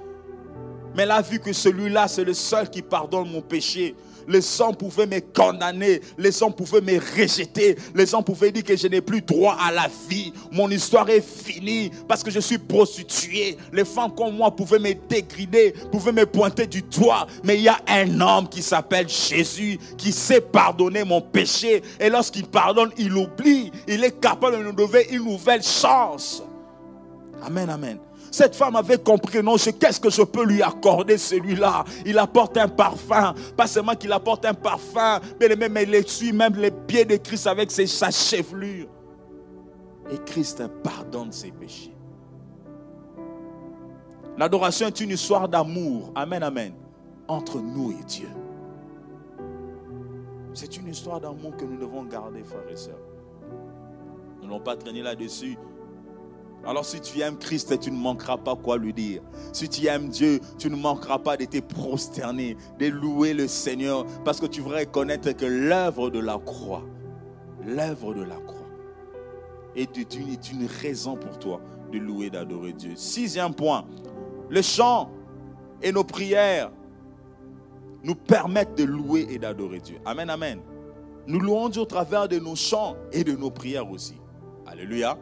Speaker 2: Mais elle a vu que celui-là, c'est le seul qui pardonne mon péché. Les hommes pouvaient me condamner, les hommes pouvaient me rejeter, les hommes pouvaient dire que je n'ai plus droit à la vie. Mon histoire est finie parce que je suis prostituée. Les femmes comme moi pouvaient me dégrider, pouvaient me pointer du doigt. Mais il y a un homme qui s'appelle Jésus qui sait pardonner mon péché. Et lorsqu'il pardonne, il oublie. Il est capable de nous donner une nouvelle chance. Amen, amen. Cette femme avait compris, non, qu'est-ce que je peux lui accorder celui-là? Il apporte un parfum. Pas seulement qu'il apporte un parfum, mais même il essuie même les pieds de Christ avec sa chevelure. Et Christ pardonne ses péchés. L'adoration est une histoire d'amour. Amen, amen. Entre nous et Dieu. C'est une histoire d'amour que nous devons garder, frères et sœurs. Nous n'allons pas traîner là-dessus. Alors si tu aimes Christ, tu ne manqueras pas quoi lui dire. Si tu aimes Dieu, tu ne manqueras pas de te prosterner, de louer le Seigneur, parce que tu voudrais connaître que l'œuvre de la croix est une raison pour toi de louer et d'adorer Dieu. 6e point, le chant et nos prières nous permettent de louer et d'adorer Dieu. Amen, amen. Nous louons Dieu au travers de nos chants et de nos prières aussi. Alléluia.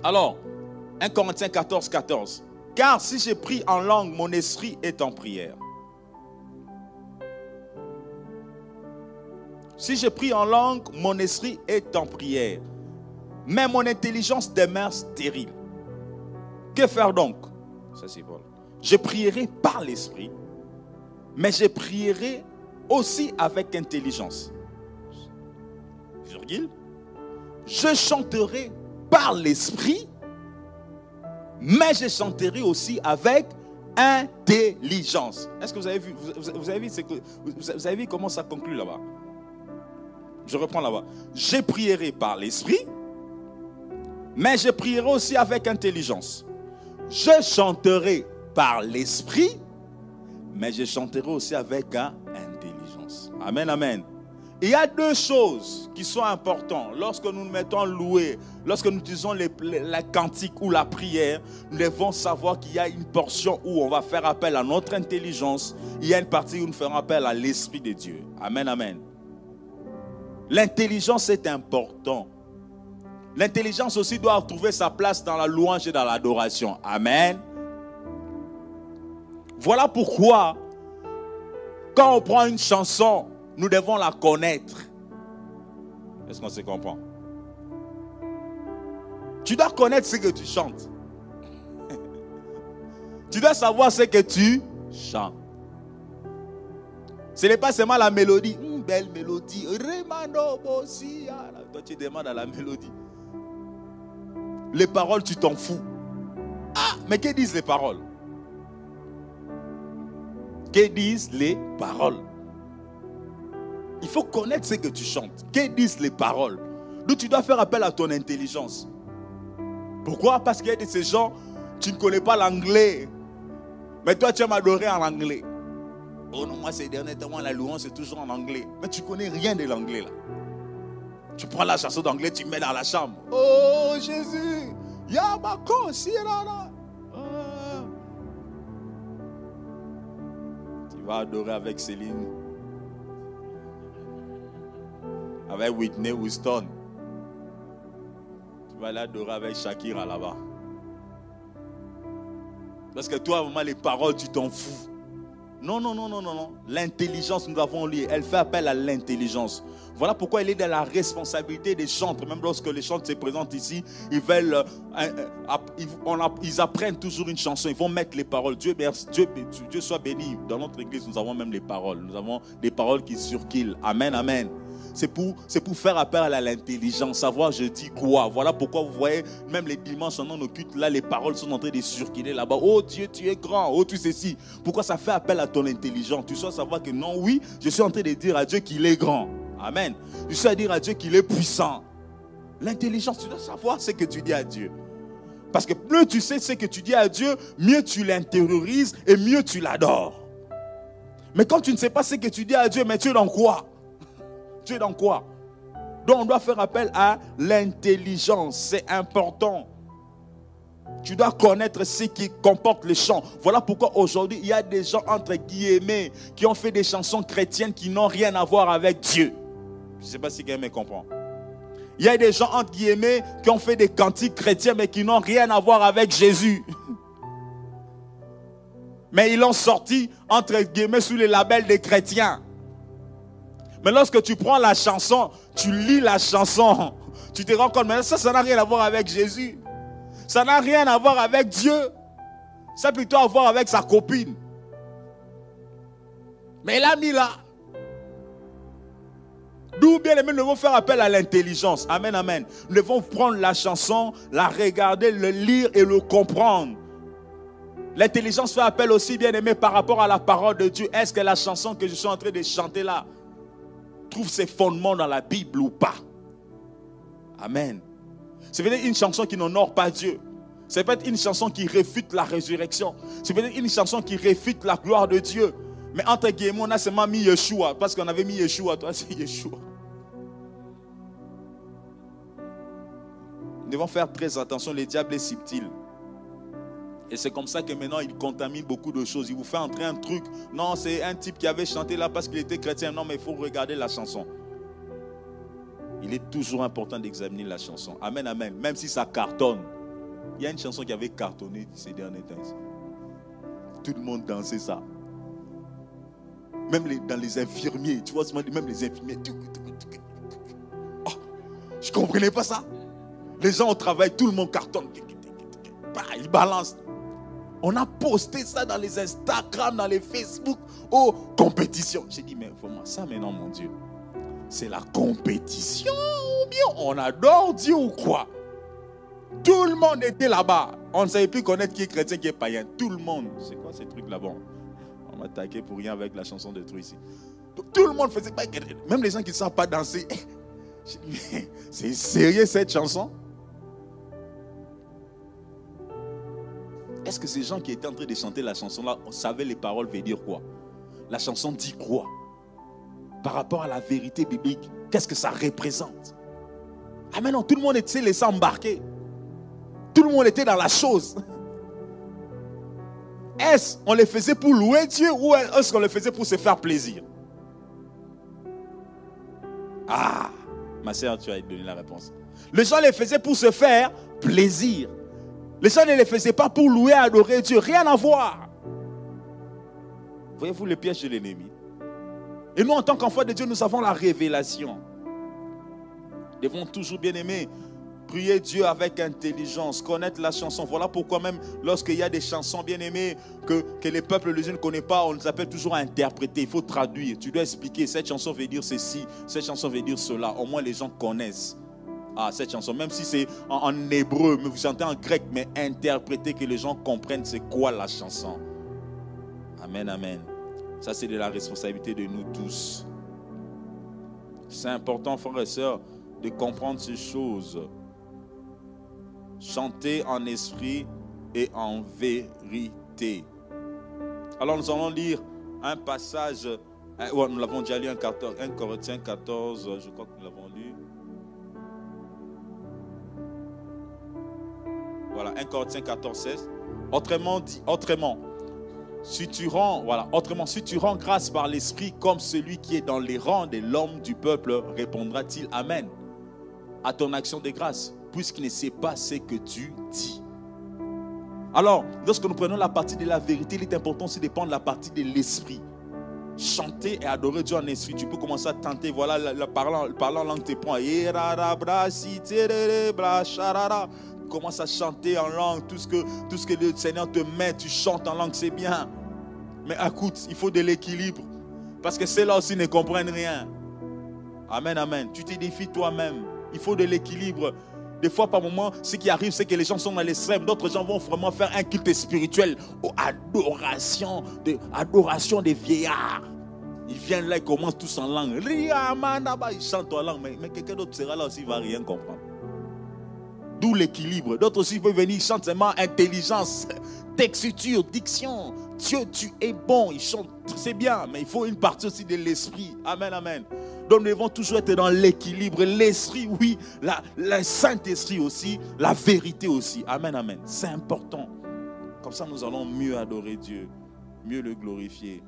Speaker 2: Alors, 1 Corinthiens 14, 14. Car si j'ai pris en langue, mon esprit est en prière. Si j'ai pris en langue, mon esprit est en prière. Mais mon intelligence demeure stérile. Que faire donc? Ça c'est bon. Je prierai par l'esprit, mais je prierai aussi avec intelligence. Virgule. Je chanterai par l'esprit, mais je chanterai aussi avec intelligence. Est-ce que vous avez vu, vous avez vu comment ça conclut là-bas? Je reprends là-bas. Je prierai par l'esprit, mais je prierai aussi avec intelligence. Je chanterai par l'esprit, mais je chanterai aussi avec intelligence. Amen, amen. Il y a deux choses qui sont importantes. Lorsque nous nous mettons à louer, lorsque nous disons la cantique ou la prière, nous devons savoir qu'il y a une portion où on va faire appel à notre intelligence. Il y a une partie où nous ferons appel à l'Esprit de Dieu. Amen, amen. L'intelligence est important. L'intelligence aussi doit trouver sa place dans la louange et dans l'adoration. Amen. Voilà pourquoi, quand on prend une chanson, nous devons la connaître. Est-ce qu'on se comprend? Tu dois connaître ce que tu chantes. Tu dois savoir ce que tu chantes. Ce n'est pas seulement la mélodie. Une belle mélodie. Toi, tu demandes à la mélodie. Les paroles, tu t'en fous. Ah, mais que disent les paroles? Que disent les paroles? Il faut connaître ce que tu chantes. Que disent les paroles? Donc tu dois faire appel à ton intelligence. Pourquoi? Parce qu'il y a de ces gens, tu ne connais pas l'anglais. Mais toi tu aimes adorer en anglais. Oh non, moi ces derniers temps, la louange c'est toujours en anglais. Mais tu ne connais rien de l'anglais là. Tu prends la chanson d'anglais, tu mets dans la chambre. Oh Jésus, Yamako, Sierra. Tu vas adorer avec Céline. Avec Whitney Houston. Tu vas l'adorer avec Shakira là-bas. Parce que toi, vraiment, les paroles, tu t'en fous. Non. L'intelligence, nous avons lu, elle fait appel à l'intelligence. Voilà pourquoi il est dans la responsabilité des chantres. Même lorsque les chantres se présentent ici, ils apprennent toujours une chanson. Ils vont mettre les paroles. Dieu soit béni. Dans notre église, nous avons même les paroles. Nous avons des paroles qui circulent. Amen, amen. C'est pour faire appel à l'intelligence, savoir je dis quoi. Voilà pourquoi vous voyez, même les dimanches pendant nos cultes, là, les paroles sont en train de circuler là-bas. Oh Dieu, tu es grand. Oh, tu sais si. Pourquoi ça fait appel à ton intelligence? Tu dois savoir que non, oui, je suis en train de dire à Dieu qu'il est grand. Amen. Je suis à dire à Dieu qu'il est puissant. L'intelligence, tu dois savoir ce que tu dis à Dieu. Parce que plus tu sais ce que tu dis à Dieu, mieux tu l'intériorises et mieux tu l'adores. Mais quand tu ne sais pas ce que tu dis à Dieu, mais tu es dans quoi? Tu es dans quoi? Donc on doit faire appel à l'intelligence. C'est important. Tu dois connaître ce qui comporte les chants. Voilà pourquoi aujourd'hui, il y a des gens entre guillemets qui ont fait des chansons chrétiennes qui n'ont rien à voir avec Dieu. Je ne sais pas si quelqu'un me comprend. Il y a des gens entre guillemets qui ont fait des cantiques chrétiens mais qui n'ont rien à voir avec Jésus. Mais ils l'ont sorti entre guillemets sous les labels des chrétiens. Mais lorsque tu prends la chanson, tu lis la chanson, tu te rends compte, mais ça n'a rien à voir avec Jésus. Ça n'a rien à voir avec Dieu. Ça a plutôt à voir avec sa copine. Mais il a mis là. D'où bien aimé, nous devons faire appel à l'intelligence. Amen, amen. Nous devons prendre la chanson, la regarder, le lire et le comprendre. L'intelligence fait appel aussi, bien aimé, par rapport à la parole de Dieu. Est-ce que la chanson que je suis en train de chanter là trouve ses fondements dans la Bible ou pas? Amen. C'est peut-être une chanson qui n'honore pas Dieu. C'est peut-être une chanson qui réfute la résurrection. C'est peut-être une chanson qui réfute la gloire de Dieu. Mais entre guillemets, on a seulement mis Yeshua. Parce qu'on avait mis Yeshua. Toi, c'est Yeshua. Nous devons faire très attention. Le diable est subtil. Et c'est comme ça que maintenant, il contamine beaucoup de choses. Il vous fait entrer un truc. Non, c'est un type qui avait chanté là parce qu'il était chrétien. Non, mais il faut regarder la chanson. Il est toujours important d'examiner la chanson. Amen, amen. Même si ça cartonne. Il y a une chanson qui avait cartonné ces derniers temps. Tout le monde dansait ça. Même dans les infirmiers. Tu vois, même les infirmiers. Oh, je ne comprenais pas ça. Les gens au travail, tout le monde cartonne. Ils balancent. On a posté ça dans les Instagram, dans les Facebook. Oh, compétition. J'ai dit, mais vraiment, ça maintenant, mon Dieu. C'est la compétition ou bien on adore Dieu ou quoi? Tout le monde était là-bas. On ne savait plus connaître qui est chrétien, qui est païen. Tout le monde. C'est quoi ces trucs là-bas? On m'a attaqué pour rien avec la chanson de trucs ici. Tout le monde faisait pas. Même les gens qui ne savent pas danser. J'ai dit, mais c'est sérieux cette chanson? Est-ce que ces gens qui étaient en train de chanter la chanson là savaient les paroles veulent dire quoi? La chanson dit quoi? Par rapport à la vérité biblique, qu'est-ce que ça représente? Ah mais non, tout le monde était laissé embarquer. Tout le monde était dans la chose. Est-ce qu'on les faisait pour louer Dieu ou est-ce qu'on les faisait pour se faire plaisir? Ah, ma soeur, tu as donné la réponse. Les gens les faisaient pour se faire plaisir. Les gens ne les faisaient pas pour louer et adorer Dieu. Rien à voir. Voyez-vous le piège de l'ennemi? Et nous, en tant qu'enfants de Dieu, nous avons la révélation. Nous devons toujours, bien aimer, prier Dieu avec intelligence, connaître la chanson. Voilà pourquoi même lorsqu'il y a des chansons bien aimées que les peuples les uns ne connaissent pas, on les appelle toujours à interpréter. Il faut traduire. Tu dois expliquer, cette chanson veut dire ceci, cette chanson veut dire cela. Au moins les gens connaissent. Ah, cette chanson, même si c'est en hébreu, mais vous chantez en grec, mais interprétez que les gens comprennent c'est quoi la chanson. Amen, amen. Ça, c'est de la responsabilité de nous tous. C'est important, frères et sœurs, de comprendre ces choses. Chanter en esprit et en vérité. Alors, nous allons lire un passage. Nous l'avons déjà lu, 1 Corinthiens 14, je crois que nous l'avons lu. Voilà, 1 Corinthiens 14, 16. Autrement, si tu rends grâce par l'esprit comme celui qui est dans les rangs de l'homme du peuple, répondra-t-il Amen à ton action de grâce, puisqu'il ne sait pas ce que tu dis. Alors, lorsque nous prenons la partie de la vérité, il est important aussi de prendre la partie de l'esprit. Chanter et adorer Dieu en esprit. Tu peux commencer à tenter, voilà, parlant en langue te prend. Commence à chanter en langue, tout ce que le Seigneur te met, tu chantes en langue, c'est bien. Mais écoute, il faut de l'équilibre. Parce que ceux-là aussi ne comprennent rien. Amen, amen. Tu te défies toi-même. Il faut de l'équilibre. Des fois, par moment, ce qui arrive, c'est que les gens sont dans l'extrême. D'autres gens vont vraiment faire un culte spirituel. Adoration des vieillards. Ils viennent là, ils commencent tous en langue. Ils chantent en langue. Mais quelqu'un d'autre sera là aussi, il ne va rien comprendre. D'où l'équilibre. D'autres aussi peuvent venir, ils chantent seulement intelligence, texture, diction. Dieu, tu es bon. Ils chantent, c'est bien. Mais il faut une partie aussi de l'esprit. Amen, amen. Donc nous devons toujours être dans l'équilibre. L'esprit, oui. Le Saint-Esprit aussi. La vérité aussi. Amen, amen. C'est important. Comme ça, nous allons mieux adorer Dieu. Mieux le glorifier.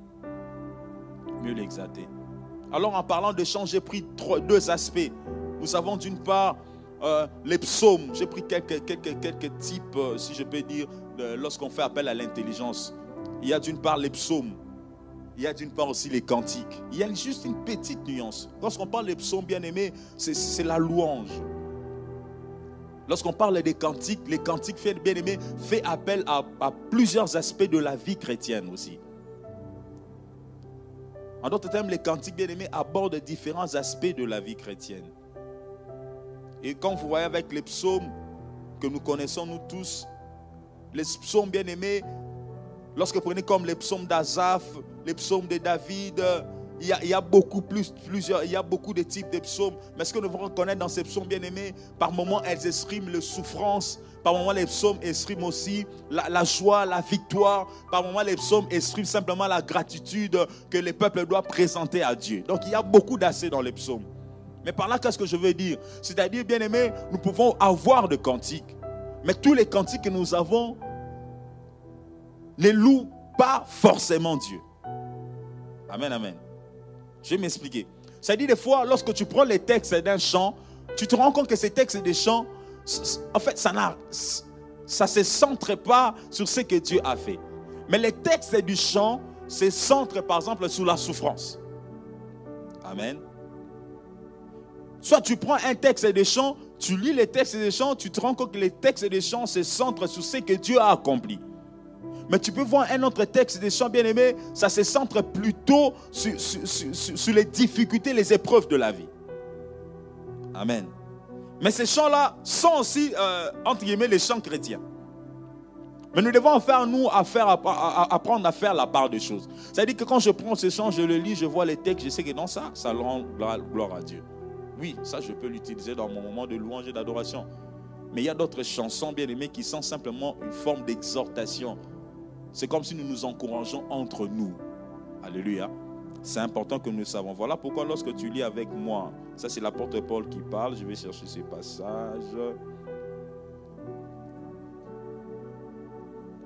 Speaker 2: Mieux l'exalter. Alors, en parlant de chant, j'ai pris deux aspects. Nous avons d'une part les psaumes. J'ai pris quelques types, si je peux dire, lorsqu'on fait appel à l'intelligence. Il y a d'une part les psaumes. Il y a d'une part aussi les cantiques. Il y a juste une petite nuance. Lorsqu'on parle des psaumes, bien aimés, c'est la louange. Lorsqu'on parle des cantiques, les cantiques, bien aimés, fait appel à plusieurs aspects de la vie chrétienne aussi. En d'autres termes, les cantiques, bien aimés, abordent différents aspects de la vie chrétienne. Et quand vous voyez avec les psaumes que nous connaissons nous tous, les psaumes, bien aimés, lorsque vous prenez comme les psaumes d'Asaph, les psaumes de David, il y a beaucoup il y a beaucoup de types de psaumes. Mais ce que nous devons reconnaître dans ces psaumes bien-aimés, par moments elles expriment la souffrance, par moments les psaumes expriment aussi la joie, la victoire, par moments les psaumes expriment simplement la gratitude que les peuples doivent présenter à Dieu. Donc il y a beaucoup d'assez dans les psaumes. Mais par là, qu'est-ce que je veux dire? C'est-à-dire, bien-aimés, nous pouvons avoir de cantiques, mais tous les cantiques que nous avons ne louent pas forcément Dieu. Amen, amen. Je vais m'expliquer. C'est-à-dire, des fois, lorsque tu prends les textes d'un chant, tu te rends compte que ces textes des chants, en fait, ça ne se centre pas sur ce que Dieu a fait. Mais les textes du chant se centrent, par exemple, sur la souffrance. Amen. Soit tu prends un texte des chants, tu lis les textes des chants, tu te rends compte que les textes des chants se centrent sur ce que Dieu a accompli. Mais tu peux voir un autre texte des chants bien-aimés, ça se centre plutôt sur les difficultés, les épreuves de la vie. Amen. Mais ces chants-là sont aussi, entre guillemets, les chants chrétiens. Mais nous devons apprendre à faire la part des choses. C'est-à-dire que quand je prends ces chants, je le lis, je vois les textes, je sais que non, ça rend gloire à Dieu. Oui, ça je peux l'utiliser dans mon moment de louange et d'adoration. Mais il y a d'autres chansons bien-aimées qui sont simplement une forme d'exhortation. C'est comme si nous nous encourageons entre nous. Alléluia. C'est important que nous le savons. Voilà pourquoi lorsque tu lis avec moi, ça c'est l'apôtre Paul qui parle, je vais chercher ce passage.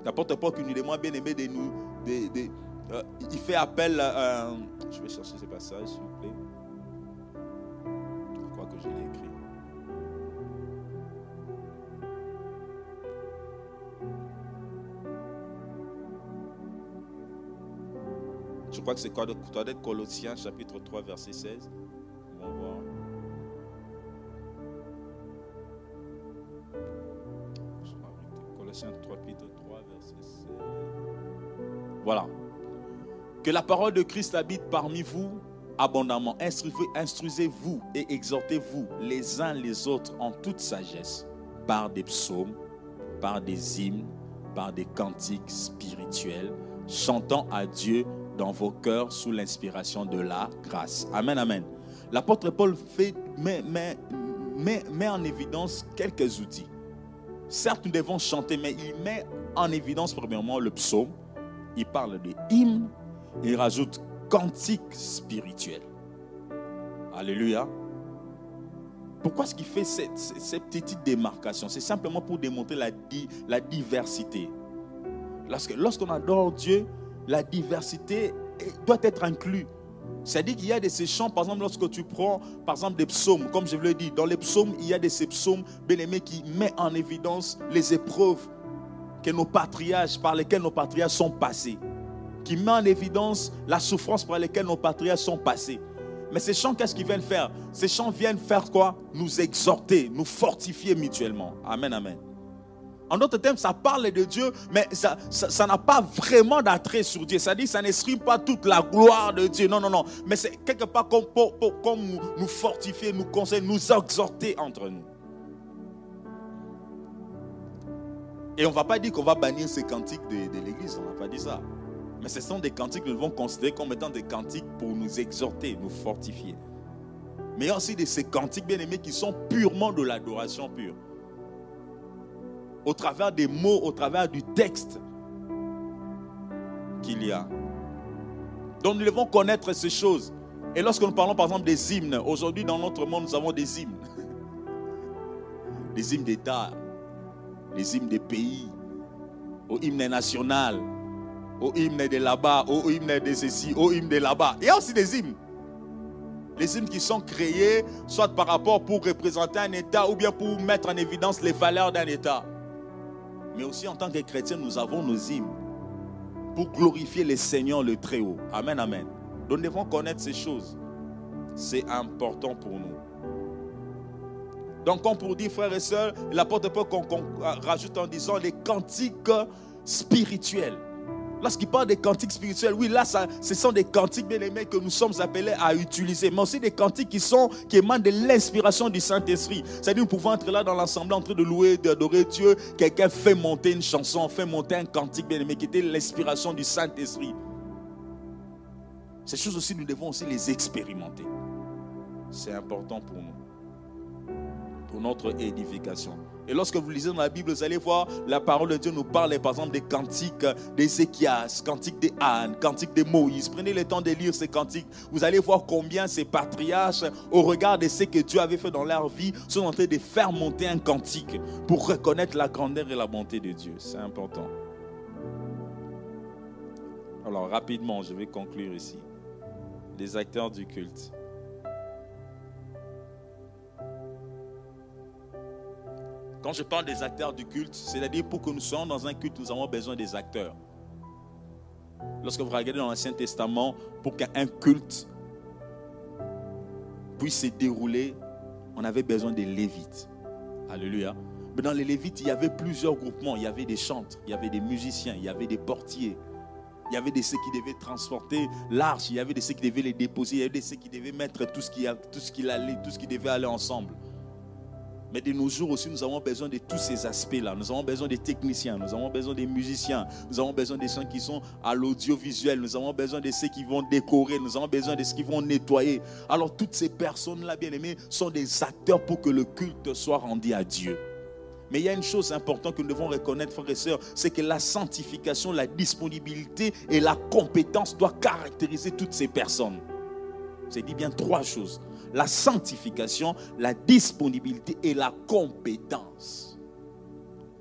Speaker 2: L'apôtre Paul qui nous demande bien-aimé de nous... il fait appel à... je vais chercher ce passage, s'il vous plaît. Je crois que je l'ai écrit. Je crois que c'est quoi d'être Colossiens chapitre 3 verset 16. On va voir. Colossiens chapitre 3 verset 16. Voilà. Que la parole de Christ habite parmi vous abondamment. Instruisez-vous et exhortez-vous les uns les autres en toute sagesse par des psaumes, par des hymnes, par des cantiques spirituels, chantant à Dieu dans vos cœurs sous l'inspiration de la grâce. Amen, amen. L'apôtre Paul met en évidence quelques outils. Certes, nous devons chanter, mais il met en évidence premièrement le psaume. Il parle de hymnes. Il rajoute cantiques spirituels. Alléluia. Pourquoi est-ce qu'il fait cette petite démarcation? C'est simplement pour démontrer la diversité. Lorsqu'on adore Dieu, la diversité doit être inclue. C'est-à-dire qu'il y a de ces chants, par exemple, lorsque tu prends, par exemple, des psaumes, comme je vous l'ai dit, dans les psaumes, il y a de ces psaumes, bien-aimés, qui mettent en évidence les épreuves par lesquels nos patriarches sont passés, qui met en évidence la souffrance par laquelle nos patriarches sont passés. Mais ces chants, qu'est-ce qu'ils viennent faire? Ces chants viennent faire quoi? Nous exhorter, nous fortifier mutuellement. Amen, amen. En d'autres termes, ça parle de Dieu, mais ça n'a pas vraiment d'attrait sur Dieu. Ça dit, ça n'exprime pas toute la gloire de Dieu. Non, non, non. Mais c'est quelque part comme nous fortifier, nous conseiller, nous exhorter entre nous. Et on ne va pas dire qu'on va bannir ces cantiques de l'église. On n'a pas dit ça. Mais ce sont des cantiques que nous devons considérer comme étant des cantiques pour nous exhorter, nous fortifier. Mais il y a aussi ces cantiques bien-aimés qui sont purement de l'adoration pure. Au travers des mots, au travers du texte qu'il y a. Donc nous devons connaître ces choses. Et lorsque nous parlons par exemple des hymnes, aujourd'hui dans notre monde nous avons des hymnes. Des hymnes d'État, des hymnes des pays, au hymne national, au hymne de là-bas, au hymne de ceci, au hymne de là-bas. Il y a aussi des hymnes. Les hymnes qui sont créés, soit par rapport pour représenter un État ou bien pour mettre en évidence les valeurs d'un État. Mais aussi en tant que chrétiens, nous avons nos hymnes pour glorifier le Seigneur le Très-Haut. Amen, amen. Donc nous devons connaître ces choses. C'est important pour nous. Donc comme pour dire frères et sœurs, l'apôtre Paul qu'on rajoute en disant les cantiques spirituels. Lorsqu'il parle des cantiques spirituels, oui, là, ce sont des cantiques bien aimés que nous sommes appelés à utiliser, mais aussi des cantiques qui émanent de l'inspiration du Saint-Esprit. C'est-à-dire, nous pouvons être là dans l'assemblée en train de louer, d'adorer Dieu. Quelqu'un fait monter une chanson, fait monter un cantique bien aimé qui était l'inspiration du Saint-Esprit. Ces choses aussi, nous devons aussi les expérimenter. C'est important pour nous, pour notre édification. Et lorsque vous lisez dans la Bible, vous allez voir, la parole de Dieu nous parle par exemple des cantiques d'Ézéchias, cantiques d'Anne, cantiques de Moïse. Prenez le temps de lire ces cantiques. Vous allez voir combien ces patriarches, au regard de ce que Dieu avait fait dans leur vie, sont en train de faire monter un cantique pour reconnaître la grandeur et la bonté de Dieu. C'est important. Alors rapidement, je vais conclure ici. Les acteurs du culte. Quand je parle des acteurs du culte, c'est-à-dire pour que nous soyons dans un culte, nous avons besoin des acteurs. Lorsque vous regardez dans l'Ancien Testament, pour qu'un culte puisse se dérouler, on avait besoin des Lévites. Alléluia. Mais dans les Lévites, il y avait plusieurs groupements. Il y avait des chantres, il y avait des musiciens, il y avait des portiers. Il y avait de ceux qui devaient transporter l'arche, il y avait de ceux qui devaient les déposer, il y avait de ceux qui devaient mettre tout ce qui devait aller ensemble. Mais de nos jours aussi, nous avons besoin de tous ces aspects-là. Nous avons besoin des techniciens, nous avons besoin des musiciens, nous avons besoin des gens qui sont à l'audiovisuel, nous avons besoin de ceux qui vont décorer, nous avons besoin de ceux qui vont nettoyer. Alors toutes ces personnes-là, bien aimées, sont des acteurs pour que le culte soit rendu à Dieu. Mais il y a une chose importante que nous devons reconnaître, frères et sœurs, c'est que la sanctification, la disponibilité et la compétence doivent caractériser toutes ces personnes. C'est dit bien trois choses. La sanctification, la disponibilité et la compétence.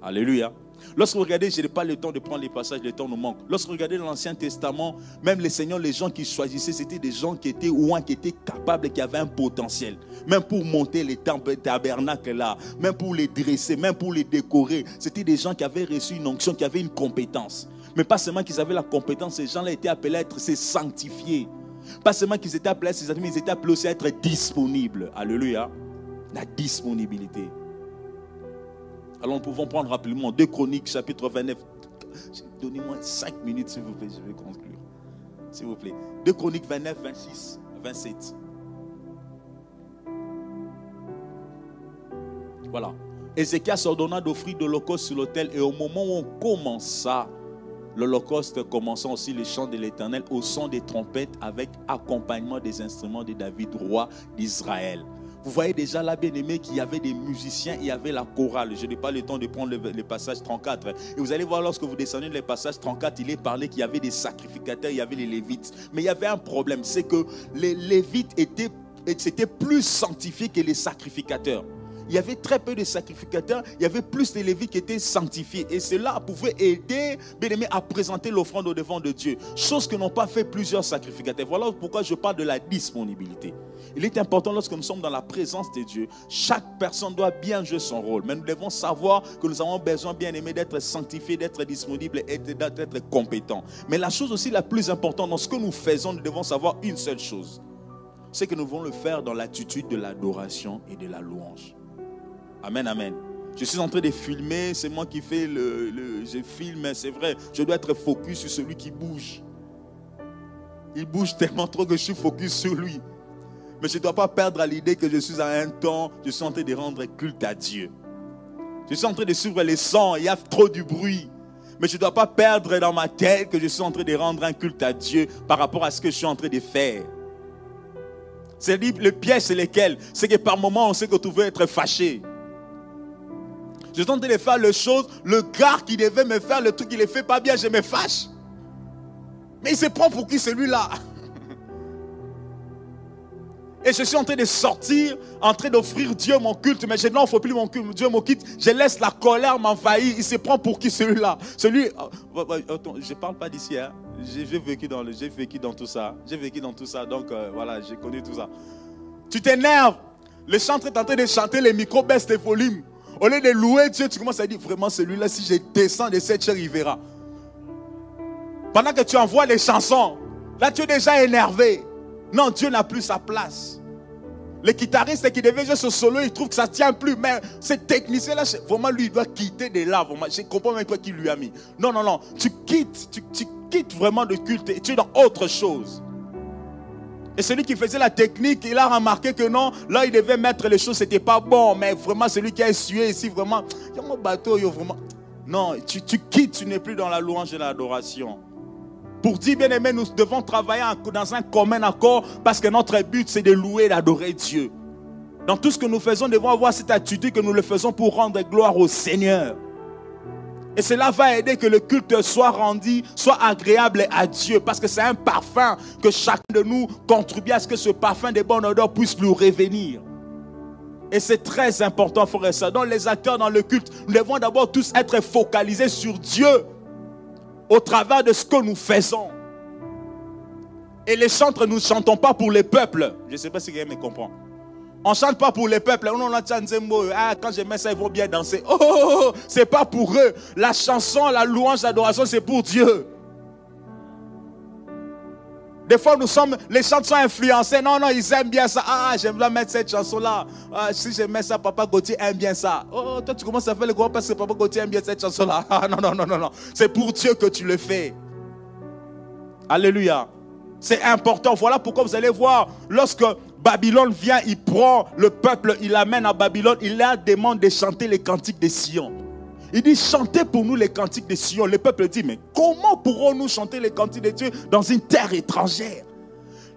Speaker 2: Alléluia. Lorsque vous regardez, je n'ai pas le temps de prendre les passages, le temps nous manque. Lorsque vous regardez dans l'Ancien Testament, même les seigneurs, les gens qui choisissaient, c'était des gens qui étaient qui étaient capables, qui avaient un potentiel. Même pour monter les temples, tabernacles là, même pour les dresser, même pour les décorer. C'était des gens qui avaient reçu une onction, qui avaient une compétence. Mais pas seulement qu'ils avaient la compétence, ces gens-là étaient appelés à être sanctifiés. Pas seulement qu'ils étaient appelés à ces mais ils étaient appelés aussi à être disponibles. Alléluia. La disponibilité. Alors nous pouvons prendre rapidement 2 Chroniques chapitre 29. Donnez-moi 5 minutes s'il vous plaît, je vais conclure. S'il vous plaît. 2 Chroniques 29, 26, 27. Voilà. Ézéchias ordonna d'offrir de l'holocauste sur l'autel et au moment où on commença l'holocauste, commençant aussi les chants de l'Éternel au son des trompettes avec accompagnement des instruments de David, roi d'Israël. Vous voyez déjà là, bien aimé, qu'il y avait des musiciens, il y avait la chorale. Je n'ai pas le temps de prendre le passage 34. Et vous allez voir, lorsque vous descendez le passage 34, il est parlé qu'il y avait des sacrificateurs, il y avait les Lévites. Mais il y avait un problème, c'est que les Lévites étaient plus sanctifiés que les sacrificateurs. il y avait très peu de sacrificateurs, il y avait plus de Lévites qui étaient sanctifiés. Et cela pouvait aider, bien aimé, à présenter l'offrande au devant de Dieu. Chose que n'ont pas fait plusieurs sacrificateurs. Voilà pourquoi je parle de la disponibilité. Il est important lorsque nous sommes dans la présence de Dieu, chaque personne doit bien jouer son rôle. Mais nous devons savoir que nous avons besoin, bien aimé, d'être sanctifiés, d'être disponibles et d'être compétents. Mais la chose aussi la plus importante dans ce que nous faisons, nous devons savoir une seule chose. C'est que nous devons le faire dans l'attitude de l'adoration et de la louange. Amen, amen. Je suis en train de filmer, c'est moi qui fais je filme, c'est vrai, je dois être focus sur celui qui bouge. Il bouge tellement trop que je suis focus sur lui. Mais je ne dois pas perdre à l'idée que je suis à un temps, je suis en train de rendre culte à Dieu. Je suis en train de suivre les sons, il y a trop de bruit. Mais je ne dois pas perdre dans ma tête que je suis en train de rendre un culte à Dieu par rapport à ce que je suis en train de faire. C'est-à-dire, le piège, c'est lequel? C'est que par moments, on sait que tu veux être fâché. Je suis en train de faire les choses, le gars qui devait me faire le truc, il ne le fait pas bien, je me fâche. Mais il se prend pour qui celui-là? Et je suis en train de sortir, en train d'offrir Dieu mon culte, mais je n'offre plus mon culte, Dieu mon culte, je laisse la colère m'envahir. Il se prend pour qui celui-là? Attends, je ne parle pas d'ici, hein. J'ai vécu dans tout ça. J'ai vécu dans tout ça, donc voilà, j'ai connu tout ça. Tu t'énerves, le chanteur est en train de chanter, les micros baissent les volumes. Au lieu de louer Dieu, tu commences à dire, vraiment celui-là, si je descends de cette chair, il verra. Pendant que tu envoies les chansons, là tu es déjà énervé. Non, Dieu n'a plus sa place. Le guitariste qui devait jouer ce solo, il trouve que ça ne tient plus. Mais ce technicien-là, vraiment, lui, il doit quitter de là. Vraiment. Je ne comprends même pas qui lui a mis. Non, non, non. Tu quittes vraiment le culte et tu es dans autre chose. Et celui qui faisait la technique, il a remarqué que non, là, il devait mettre les choses, ce n'était pas bon. Mais vraiment, celui qui a essuyé ici, vraiment, il y a mon bateau, vraiment. Non, tu quittes, tu n'es plus dans la louange et l'adoration. Pour dire, bien aimé, nous devons travailler dans un commun accord parce que notre but, c'est de louer et d'adorer Dieu. Dans tout ce que nous faisons, nous devons avoir cette attitude que nous le faisons pour rendre gloire au Seigneur. Et cela va aider que le culte soit rendu, soit agréable à Dieu. Parce que c'est un parfum que chacun de nous contribue à ce que ce parfum de bonne odeur puisse lui revenir. Et c'est très important, frère et sœur. Donc les acteurs dans le culte, nous devons d'abord tous être focalisés sur Dieu au travers de ce que nous faisons. Et les chantres, nous ne chantons pas pour les peuples. Je ne sais pas si quelqu'un me comprend. On ne chante pas pour les peuples. Quand je mets ça, ils vont bien danser. Oh, c'est pas pour eux. La chanson, la louange, l'adoration, c'est pour Dieu. Des fois, les chants sont influencés. Non, non, ils aiment bien ça. Ah, j'aime bien mettre cette chanson-là. Ah, si je mets ça, Papa Gauthier aime bien ça. Oh, toi, tu commences à faire le gros parce que Papa Gauthier aime bien cette chanson-là. Ah, non, non, non, non, non. C'est pour Dieu que tu le fais. Alléluia. C'est important. Voilà pourquoi vous allez voir, lorsque Babylone vient, il prend le peuple, il l'amène à Babylone, il leur demande de chanter les cantiques de Sion. Il dit, chantez pour nous les cantiques de Sion. Le peuple dit, mais comment pourrons-nous chanter les cantiques de Dieu dans une terre étrangère?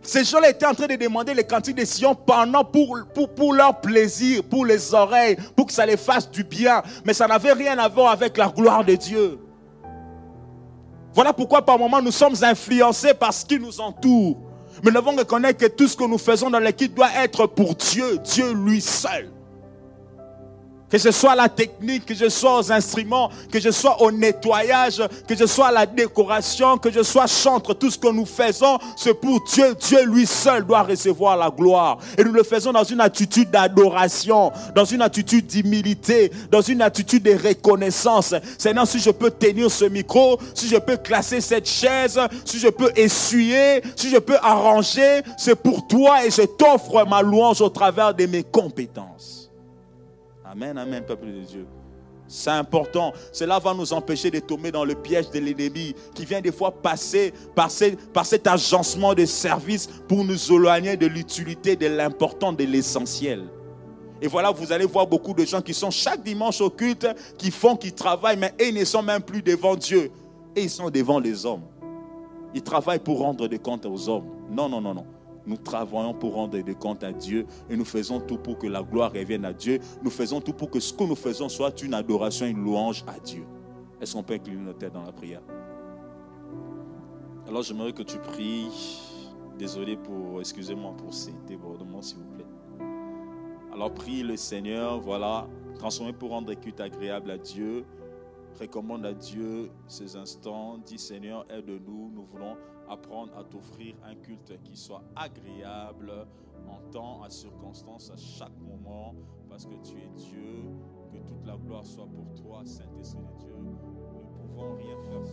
Speaker 2: Ces gens-là étaient en train de demander les cantiques de Sion pour leur plaisir, pour les oreilles, pour que ça les fasse du bien. Mais ça n'avait rien à voir avec la gloire de Dieu. Voilà pourquoi par moments nous sommes influencés par ce qui nous entoure. Mais nous devons reconnaître que tout ce que nous faisons dans l'équipe doit être pour Dieu, Dieu lui seul. Que ce soit la technique, que je sois aux instruments, que je sois au nettoyage, que je sois à la décoration, que je sois chantre, tout ce que nous faisons, c'est pour Dieu. Dieu lui seul doit recevoir la gloire. Et nous le faisons dans une attitude d'adoration, dans une attitude d'humilité, dans une attitude de reconnaissance. Seigneur, si je peux tenir ce micro, si je peux classer cette chaise, si je peux essuyer, si je peux arranger, c'est pour toi et je t'offre ma louange au travers de mes compétences. Amen, amen, peuple de Dieu. C'est important. Cela va nous empêcher de tomber dans le piège de l'ennemi qui vient des fois passer par cet agencement de service pour nous éloigner de l'utilité, de l'important, de l'essentiel. Et voilà, vous allez voir beaucoup de gens qui sont chaque dimanche au culte, qui travaillent, mais ils ne sont même plus devant Dieu. Et ils sont devant les hommes. Ils travaillent pour rendre des comptes aux hommes. Non, non, non, non. Nous travaillons pour rendre des comptes à Dieu et nous faisons tout pour que la gloire revienne à Dieu. Nous faisons tout pour que ce que nous faisons soit une adoration, une louange à Dieu. Est-ce qu'on peut incliner nos têtes dans la prière? Alors j'aimerais que tu pries. Désolé excusez-moi pour ces débordements, s'il vous plaît. Alors prie le Seigneur, voilà, transformer pour rendre un culte agréable à Dieu. Recommande à Dieu ces instants. Dis Seigneur, aide-nous. Nous voulons apprendre à t'offrir un culte qui soit agréable en temps, à circonstance, à chaque moment, parce que tu es Dieu. Que toute la gloire soit pour toi, Saint-Esprit de Dieu. Nous ne pouvons rien faire